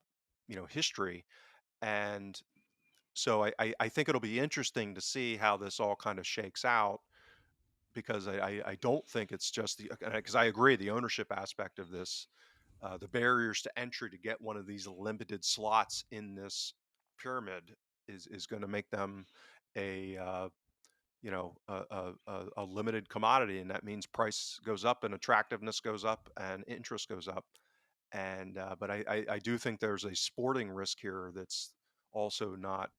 history. And so I think it'll be interesting to see how this all kind of shakes out, because I don't think it's just because I agree the ownership aspect of this, the barriers to entry to get one of these limited slots in this pyramid is going to make them a a limited commodity, and that means price goes up and attractiveness goes up and interest goes up. And but I do think there's a sporting risk here that's also not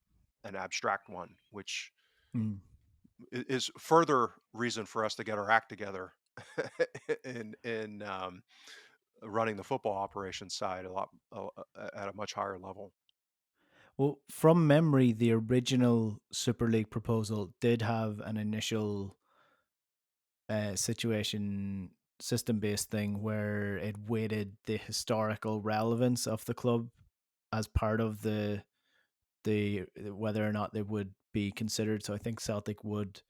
an abstract one, which Mm. is further reason for us to get our act together in running the football operations side a lot at a much higher level. Well, from memory, the original Super League proposal did have an initial situation system based thing where it weighted the historical relevance of the club as part of the whether or not they would be considered. So I think Celtic would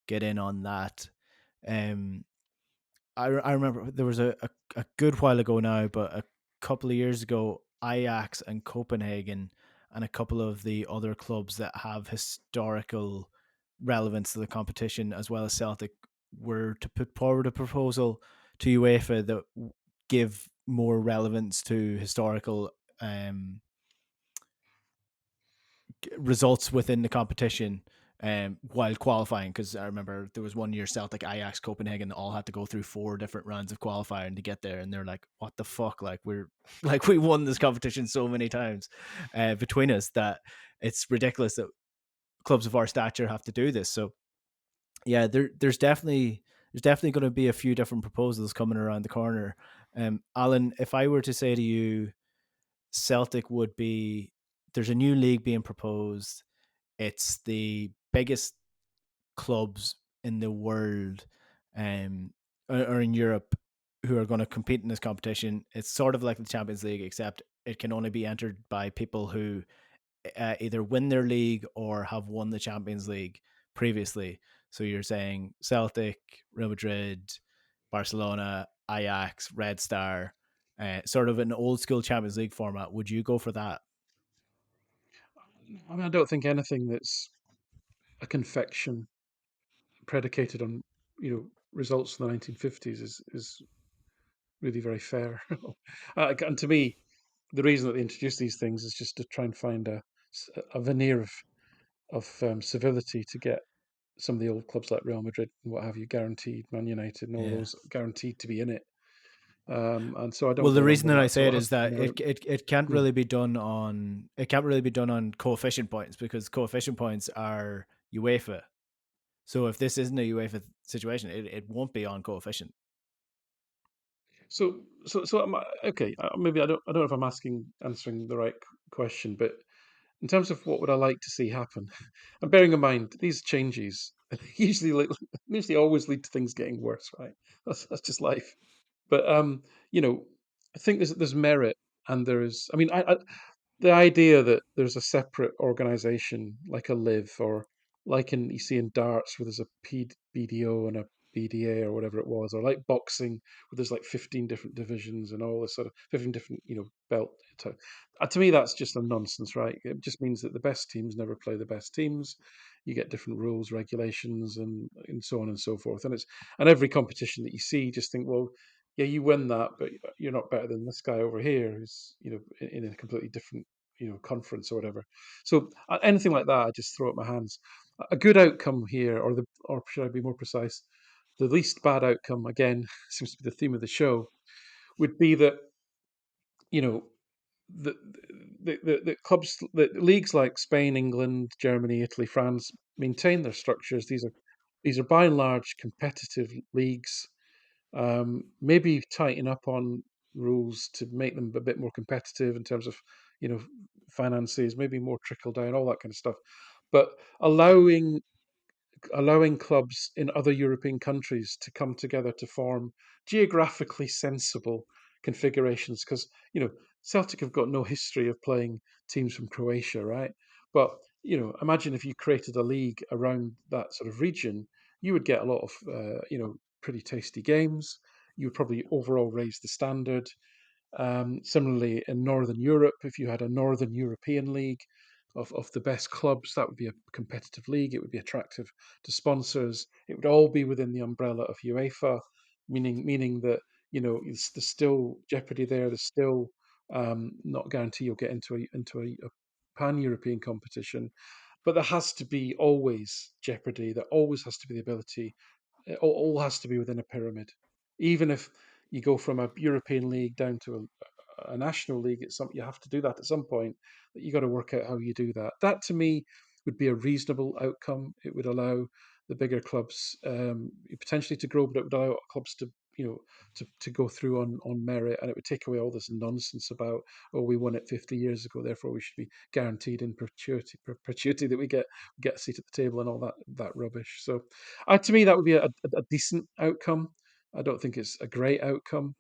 get in on that. Um, I remember there was a good while ago now, but a couple of years ago, Ajax and Copenhagen and a couple of the other clubs that have historical relevance to the competition, as well as Celtic, were to put forward a proposal to UEFA that give more relevance to historical results within the competition while qualifying. Because I remember there was one year Celtic, Ajax, Copenhagen all had to go through 4 different rounds of qualifying to get there, and they're like, "What the fuck? Like we won this competition so many times between us that it's ridiculous that clubs of our stature have to do this." So yeah, there's definitely going to be a few different proposals coming around the corner. Alan, if I were to say to you, Celtic would be there's a new league being proposed. It's the biggest clubs in the world, or in Europe, who are going to compete in this competition. It's sort of like the Champions League, except it can only be entered by people who either win their league or have won the Champions League previously. So you're saying Celtic, Real Madrid, Barcelona, Ajax, Red Star, sort of an old school Champions League format. Would you go for that? I mean, I don't think anything that's a confection predicated on results from the 1950s is really very fair. And to me, the reason that they introduce these things is just to try and find a veneer of civility to get some of the old clubs like Real Madrid and what have you guaranteed, Man United and all Yeah. those guaranteed to be in it. And so I don't Well, the get on reason with that I that. say So it it has is to be that merit. it can't Mm. really be done on coefficient points, because coefficient points are UEFA. So if this isn't a UEFA situation, it won't be on coefficient. Okay. Maybe I don't know if I'm answering the right question, but in terms of what would I like to see happen, and bearing in mind these changes usually usually always lead to things getting worse, right? That's just life. But you know, I think there's merit, and there's. I mean, the idea that there's a separate organization like a live, or like in you see in darts where there's a BDO and a BDA or whatever it was, or like boxing where there's like 15 different divisions and all this sort of 15 different belt to me that's just a nonsense, right? It just means that the best teams never play the best teams. You get different rules, regulations, and so on and so forth, and every competition that you see, you just think, well, yeah, you win that, but you're not better than this guy over here who's in a completely different conference or whatever. So anything like that, I just throw up my hands. A good outcome here, or should I be more precise, the least bad outcome again seems to be the theme of the show, would be that you know the the clubs, the leagues like Spain, England, Germany, Italy, France maintain their structures. These are by and large competitive leagues. Maybe tighten up on rules to make them a bit more competitive in terms of, you know, finances, maybe more trickle down, all that kind of stuff. But allowing allowing clubs in other European countries to come together to form geographically sensible configurations. Because Celtic have got no history of playing teams from Croatia, right? But imagine if you created a league around that sort of region, you would get a lot of pretty tasty games. You would probably overall raise the standard. Similarly, in Northern Europe, if you had a Northern European league of the best clubs, that would be a competitive league. It would be attractive to sponsors. It would all be within the umbrella of UEFA, meaning that there's still jeopardy there. There's still not guarantee you'll get into a pan-European competition, but there has to be always jeopardy. There always has to be the ability. It all has to be within a pyramid, even if you go from a European league down to a national league. You have to do that at some point. But you got to work out how you do that. That to me would be a reasonable outcome. It would allow the bigger clubs potentially to grow, but it would allow clubs to to go through on merit, and it would take away all this nonsense about, oh, we won it 50 years ago, therefore we should be guaranteed in perpetuity that we get a seat at the table and all that rubbish. So to me, that would be a decent outcome. I don't think it's a great outcome.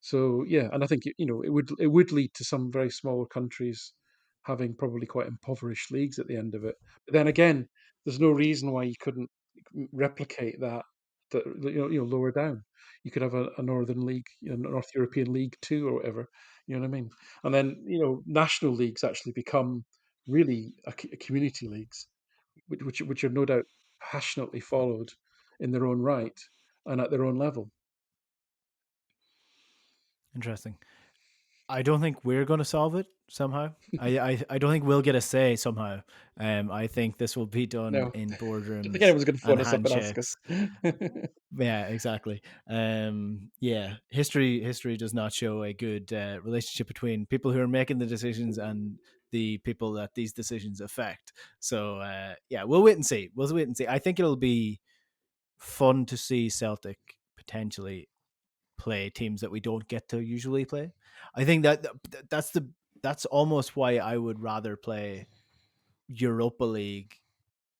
So yeah, and I think it would lead to some very small countries having probably quite impoverished leagues at the end of it. But then again, there's no reason why you couldn't replicate that lower down. You could have a Northern League, North European League Two or whatever. You know what I mean? And then national leagues actually become really community leagues, which are no doubt passionately followed in their own right and at their own level. Interesting. I don't think we're going to solve it somehow. I don't think we'll get a say somehow. I think this will be done No, in I think boardrooms anyone's going to and phone us up and ask us. handshakes. Yeah, exactly. Yeah, history does not show a good relationship between people who are making the decisions and the people that these decisions affect. So yeah, we'll wait and see. We'll wait and see. I think it'll be fun to see Celtic potentially play teams that we don't get to usually play. I think that's almost why I would rather play Europa League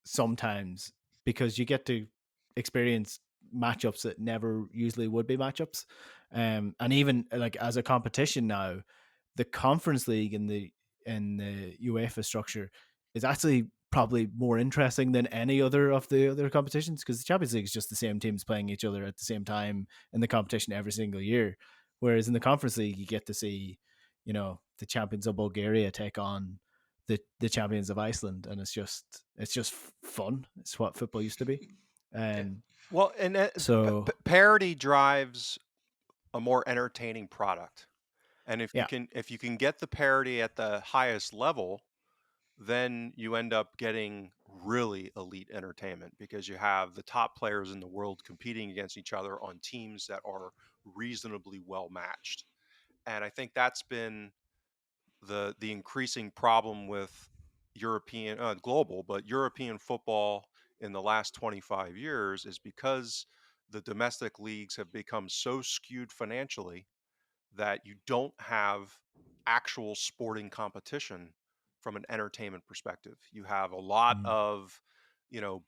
sometimes, because you get to experience matchups that never usually would be matchups. And even like as a competition now, the Conference League in the UEFA structure is actually probably more interesting than any other of the other competitions, because the Champions League is just the same teams playing each other at the same time in the competition every single year. Whereas in the Conference League, you get to see, the champions of Bulgaria take on the champions of Iceland, and it's just fun. It's what football used to be. Yeah. Um, Well, and so parity drives a more entertaining product. And if you yeah, can get the parity at the highest level, then you end up getting really elite entertainment because you have the top players in the world competing against each other on teams that are reasonably well matched. And I think that's been the increasing problem with European global, but European football in the last 25 years is because the domestic leagues have become so skewed financially that you don't have actual sporting competition from an entertainment perspective. You have a lot Mm. of,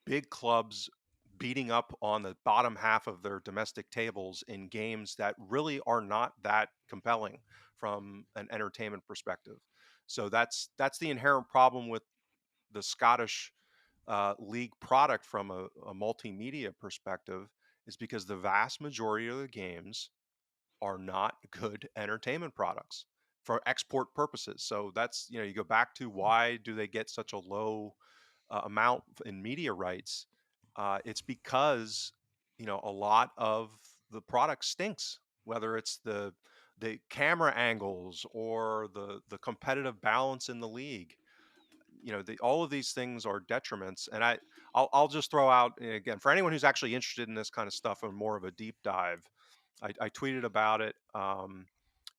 big clubs beating up on the bottom half of their domestic tables in games that really are not that compelling from an entertainment perspective. So that's the inherent problem with the Scottish league product from a multimedia perspective, is because the vast majority of the games are not good entertainment products for export purposes. So that's, you go back to why do they get such a low amount in media rights? It's because, a lot of the product stinks, whether it's the camera angles or the competitive balance in the league. All of these things are detriments. And I'll just throw out again, for anyone who's actually interested in this kind of stuff and more of a deep dive, I tweeted about it.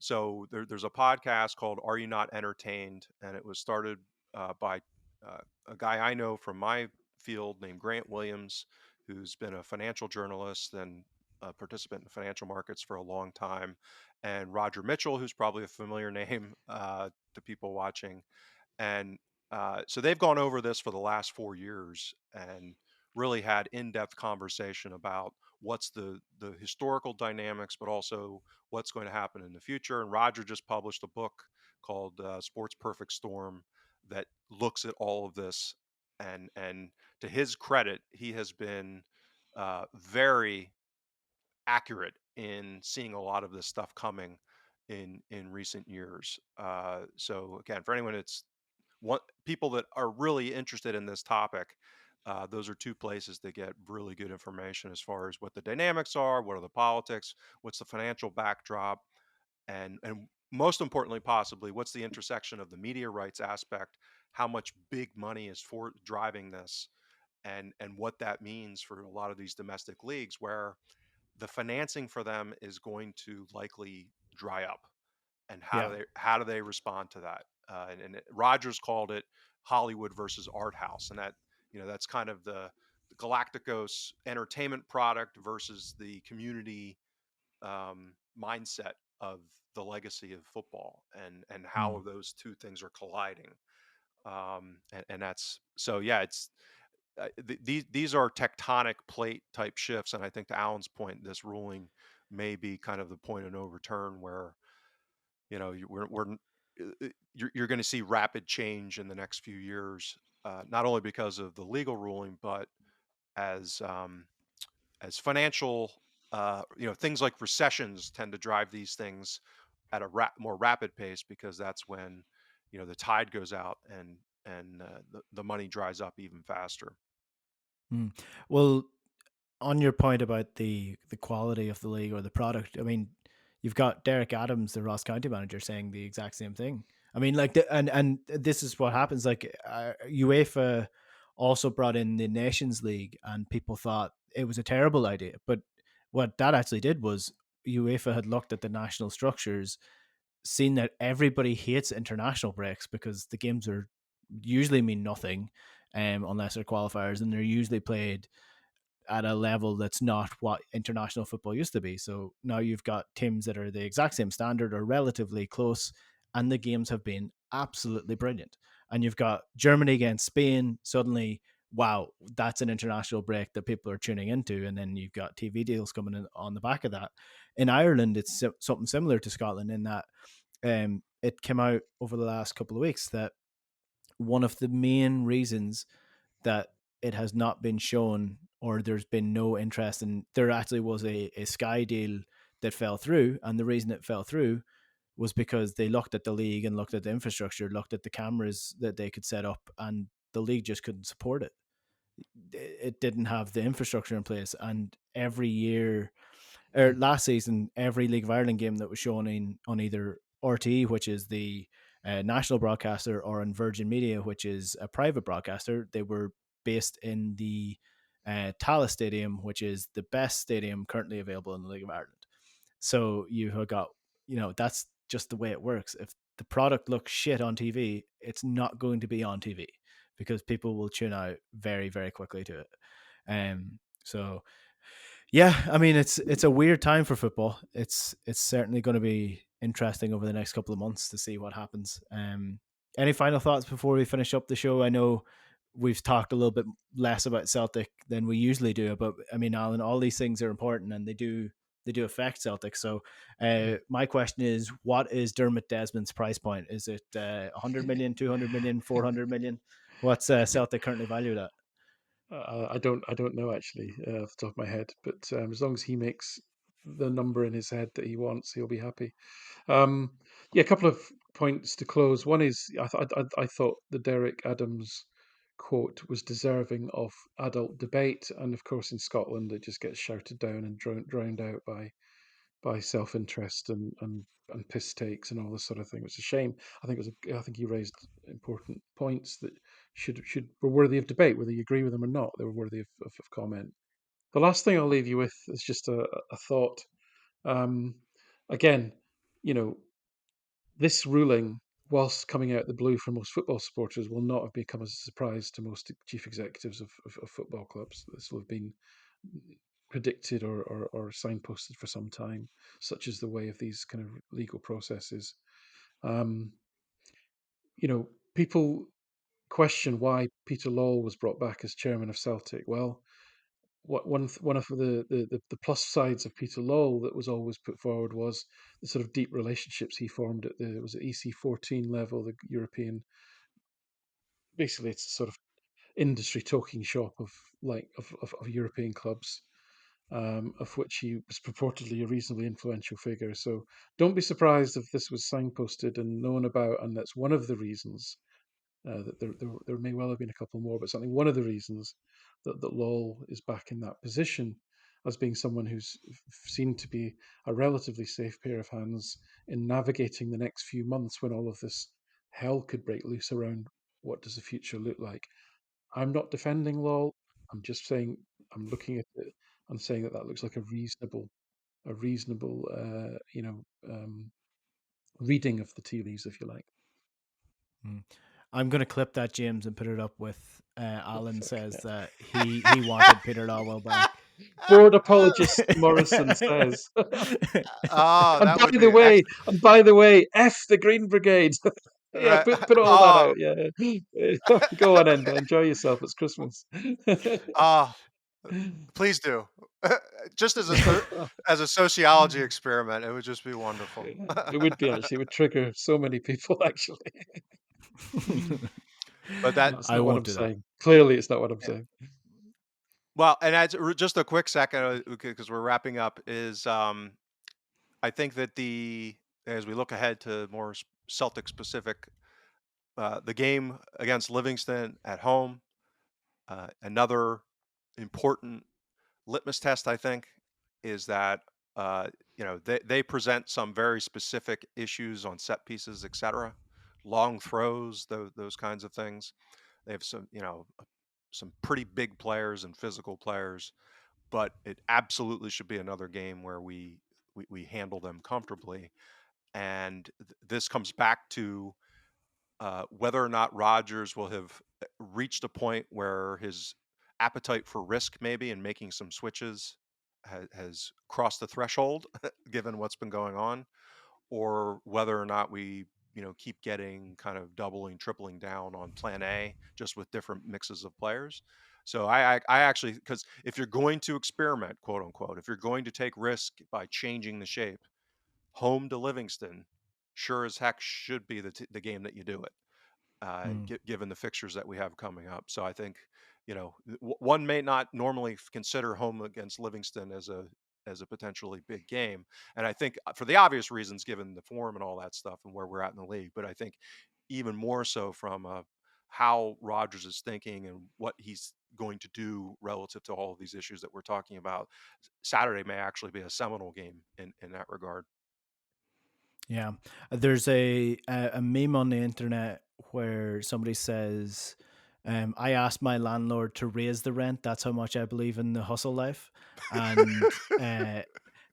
So there's a podcast called "Are You Not Entertained?" and it was started by a guy I know from my field named Grant Williams, who's been a financial journalist and a participant in financial markets for a long time, and Roger Mitchell, who's probably a familiar name to people watching. And so they've gone over this for the last 4 years and really had in-depth conversation about what's the historical dynamics, but also what's going to happen in the future. And Roger just published a book called Sports Perfect Storm that looks at all of this. And to his credit, he has been very accurate in seeing a lot of this stuff coming in recent years. So again, for anyone that's people that are really interested in this topic, those are two places to get really good information as far as what the dynamics are, what are the politics, what's the financial backdrop, and most importantly, possibly, what's the intersection of the media rights aspect, how much big money is for driving this, and what that means for a lot of these domestic leagues where the financing for them is going to likely dry up. And Yeah. how do they respond to that? Rogers called it Hollywood versus art house, and that's kind of the Galacticos entertainment product versus the community mindset of the legacy of football, and how Mm. those two things are colliding. And that's so yeah, it's these are tectonic plate type shifts, and I think to Alan's point, this ruling may be kind of the point of no return where you're going to see rapid change in the next few years, not only because of the legal ruling, but as as financial, things like recessions tend to drive these things at a more rapid pace because that's when the tide goes out and the money dries up even faster. Mm. Well, on your point about the quality of the league or the product, I mean, you've got Derek Adams, the Ross County manager, saying the exact same thing. I mean, like, and this is what happens. Like, UEFA also brought in the Nations League, and people thought it was a terrible idea. But what that actually did was UEFA had looked at the national structures, seen that everybody hates international breaks because the games are usually mean nothing, unless they're qualifiers, and they're usually played at a level that's not what international football used to be. So now you've got teams that are the exact same standard or relatively close, and the games have been absolutely brilliant. And you've got Germany against Spain. Suddenly, wow, that's an international break that people are tuning into. And then you've got TV deals coming in on the back of that. In Ireland, it's something similar to Scotland in that it came out over the last couple of weeks that one of the main reasons that it has not been shown or there's been no interest in there actually was a Sky deal that fell through, and the reason it fell through was because they looked at the league and looked at the infrastructure, looked at the cameras that they could set up, and the league just couldn't support it. It didn't have the infrastructure in place, and every year or last season, every League of Ireland game that was shown on either RTE, which is the national broadcaster or on Virgin Media, which is a private broadcaster. They were based in the Tallaght Stadium, which is the best stadium currently available in the League of Ireland. So you have got, that's just the way it works. If the product looks shit on TV, it's not going to be on TV because people will tune out very, very quickly to it. So yeah, I mean it's a weird time for football. It's certainly going to be interesting over the next couple of months to see what happens. Any final thoughts before we finish up the show? I know we've talked a little bit less about Celtic than we usually do, but I mean, Alan, all these things are important and they do affect Celtic. So, my question is, what is Dermot Desmond's price point? Is it 100 million, 200 million, 400 million? What's Celtic currently valued at? I don't know actually off the top of my head, but as long as he makes the number in his head that he wants, he'll be happy. Um, yeah, a couple of points to close. One is I thought the Derek Adams quote was deserving of adult debate, and of course in Scotland it just gets shouted down and drowned out by self-interest and piss takes and all this sort of thing. It's a shame. I think he raised important points that should were worthy of debate, whether you agree with them or not. They were worthy of comment. The last thing I'll leave you with is just a thought. Um, Again, you know, this ruling, whilst coming out the blue for most football supporters, will not have become a surprise to most chief executives of football clubs. This will have been predicted or signposted for some time, such is the way of these kind of legal processes. Um, People question why Peter Lawwell was brought back as chairman of Celtic. Well, one of the plus sides of Peter Lawwell that was always put forward was the sort of deep relationships he formed at the was it EC14 level, the European. Basically, it's a sort of industry talking shop of of European clubs, of which he was purportedly a reasonably influential figure. So don't be surprised if this was signposted and known about, and that's one of the reasons that there may well have been a couple more, but certainly one of the reasons that Lowell is back in that position as being someone who's seen to be a relatively safe pair of hands in navigating the next few months when all of this hell could break loose around what does the future look like. I'm not defending Lowell. I'm just saying I'm looking at it and saying that that looks like a reasonable reading of the tea leaves, if you like. Mm. I'm going to clip that, James, and put it up with Oh, Alan fuck says yeah. that he wanted Peter Lawwell back. Board apologist Morrison says. Oh, And that by would the be way, and by the way, F the Green Brigade. Yeah, right. put all that Oh, out. Yeah, go on, Enda. Enjoy yourself. It's Christmas. oh, please do. Just as a sociology experiment, it would just be wonderful. It would be actually. It would trigger so many people. Actually, But that, that's I not what won't I'm do that. saying. Clearly, it's not what I'm saying. well, and that's just a quick second because we're wrapping up. Is I think that as we look ahead to more Celtic specific, the game against Livingston at home, another important litmus test, I think, is that they present some very specific issues on set pieces, etc., long throws, those kinds of things. They have some pretty big players and physical players, but it absolutely should be another game where we handle them comfortably. And this comes back to whether or not Rodgers will have reached a point where his appetite for risk, maybe, and making some switches has crossed the threshold, given what's been going on, or whether or not we keep getting kind of doubling, tripling down on Plan A, just with different mixes of players. So I actually, because if you're going to experiment, quote unquote, if you're going to take risk by changing the shape, home to Livingston sure as heck should be the game that you do it, Mm. given the fixtures that we have coming up. So I think, one may not normally consider home against Livingston as a potentially big game, and I think for the obvious reasons, given the form and all that stuff and where we're at in the league. But I think even more so from how Rodgers is thinking and what he's going to do relative to all of these issues that we're talking about. Saturday may actually be a seminal game in that regard. Yeah, there's a meme on the internet where somebody says, "I asked my landlord to raise the rent. That's how much I believe in the hustle life," and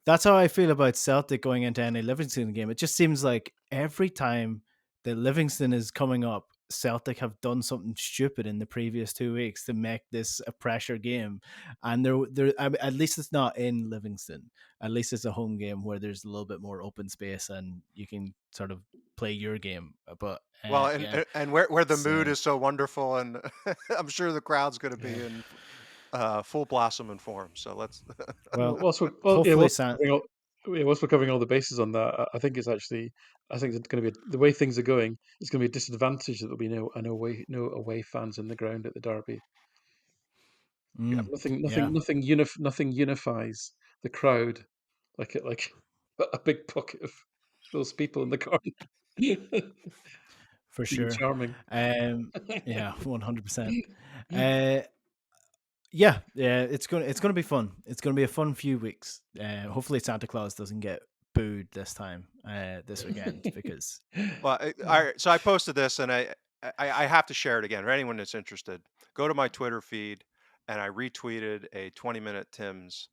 that's how I feel about Celtic going into any Livingston game. It just seems like every time that Livingston is coming up, Celtic have done something stupid in the previous 2 weeks to make this a pressure game, and at least it's not in Livingston. At least it's a home game where there's a little bit more open space and you can sort of play your game. But Well, yeah, and where the it's mood is so wonderful, and I'm sure the crowd's going to Yeah. be in full blossom and form. So let's. well, Yeah, hopefully, San. whilst we're covering all the bases on that, I think it's actually, I think it's going to be the way things are going. It's going to be a disadvantage that there'll be no away fans in the ground at the derby. Yep. Mm, yeah, Nothing unifies the crowd like a big pocket of those people in the corner for being sure. charming. Um, yeah, 100%. Uh, yeah, it's gonna be fun. It's gonna be a fun few weeks. Hopefully, Santa Claus doesn't get booed this time, this weekend, because Well, all right. So I posted this, and I have to share it again for anyone that's interested. Go to my Twitter feed, and I retweeted a 20-minute Tim's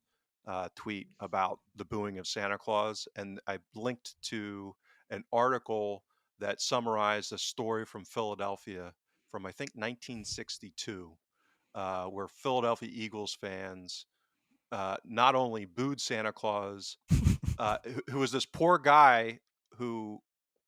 tweet about the booing of Santa Claus, and I linked to an article that summarized a story from Philadelphia from I think 1962, where Philadelphia Eagles fans not only booed Santa Claus, who was this poor guy who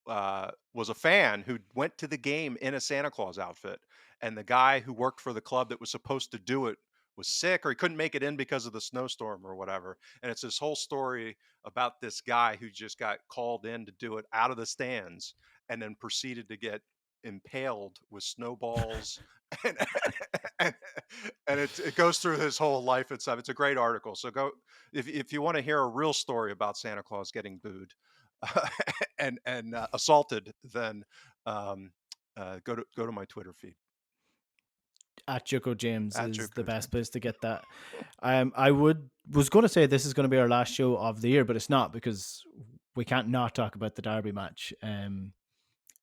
was a fan who went to the game in a Santa Claus outfit, and the guy who worked for the club that was supposed to do it was sick or he couldn't make it in because of the snowstorm or whatever. And it's this whole story about this guy who just got called in to do it out of the stands and then proceeded to get impaled with snowballs and and, it goes through his whole life and stuff. It's a great article. So go if you want to hear a real story about Santa Claus getting booed and assaulted, then um, go to my Twitter feed at Joko James at is the Joko best James. place to get that. I was going to say this is going to be our last show of the year, but it's not, because we can't not talk about the Derby match,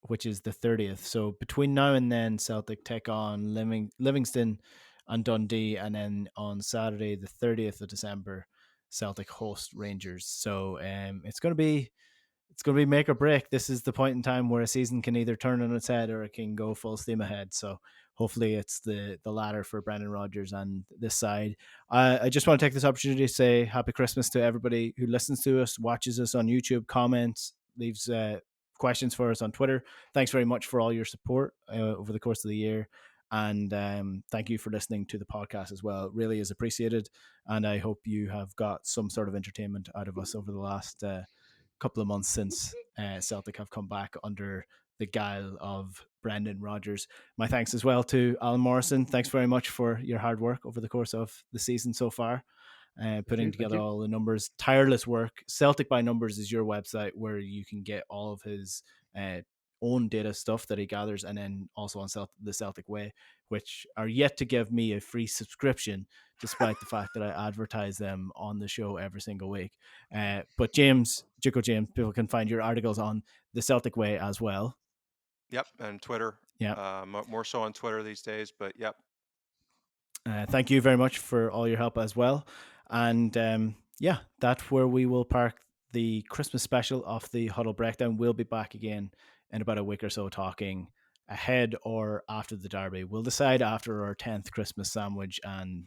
which is the 30th. So between now and then, Celtic take on Livingston and Dundee, and then on Saturday, the 30th of December, Celtic host Rangers. So it's going to be make or break. This is the point in time where a season can either turn on its head or it can go full steam ahead. So hopefully it's the latter for Brendan Rodgers and this side. I just want to take this opportunity to say happy Christmas to everybody who listens to us, watches us on YouTube, comments, leaves questions for us on Twitter. Thanks very much for all your support over the course of the year. And thank you for listening to the podcast as well. It really is appreciated. And I hope you have got some sort of entertainment out of us over the last couple of months since Celtic have come back under the guile of Brendan Rodgers. My thanks as well to Alan Morrison. Thanks very much for your hard work over the course of the season so far, putting Thank together you. all the numbers. Tireless work. Celtic by Numbers is your website where you can get all of his own data stuff that he gathers, and then also on the Celtic Way, which are yet to give me a free subscription, despite the fact that I advertise them on the show every single week. But Jiko James, people can find your articles on the Celtic Way as well. Yep, and Twitter. Yeah. More so on Twitter these days, but yep. Thank you very much for all your help as well. And yeah, that's where we will park the Christmas special of the Huddle Breakdown. We'll be back again in about a week or so talking ahead or after the Derby. We'll decide after our 10th Christmas sandwich, and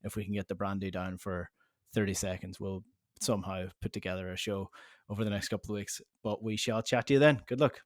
if we can get the brandy down for 30 seconds, we'll somehow put together a show over the next couple of weeks. But we shall chat to you then. Good luck.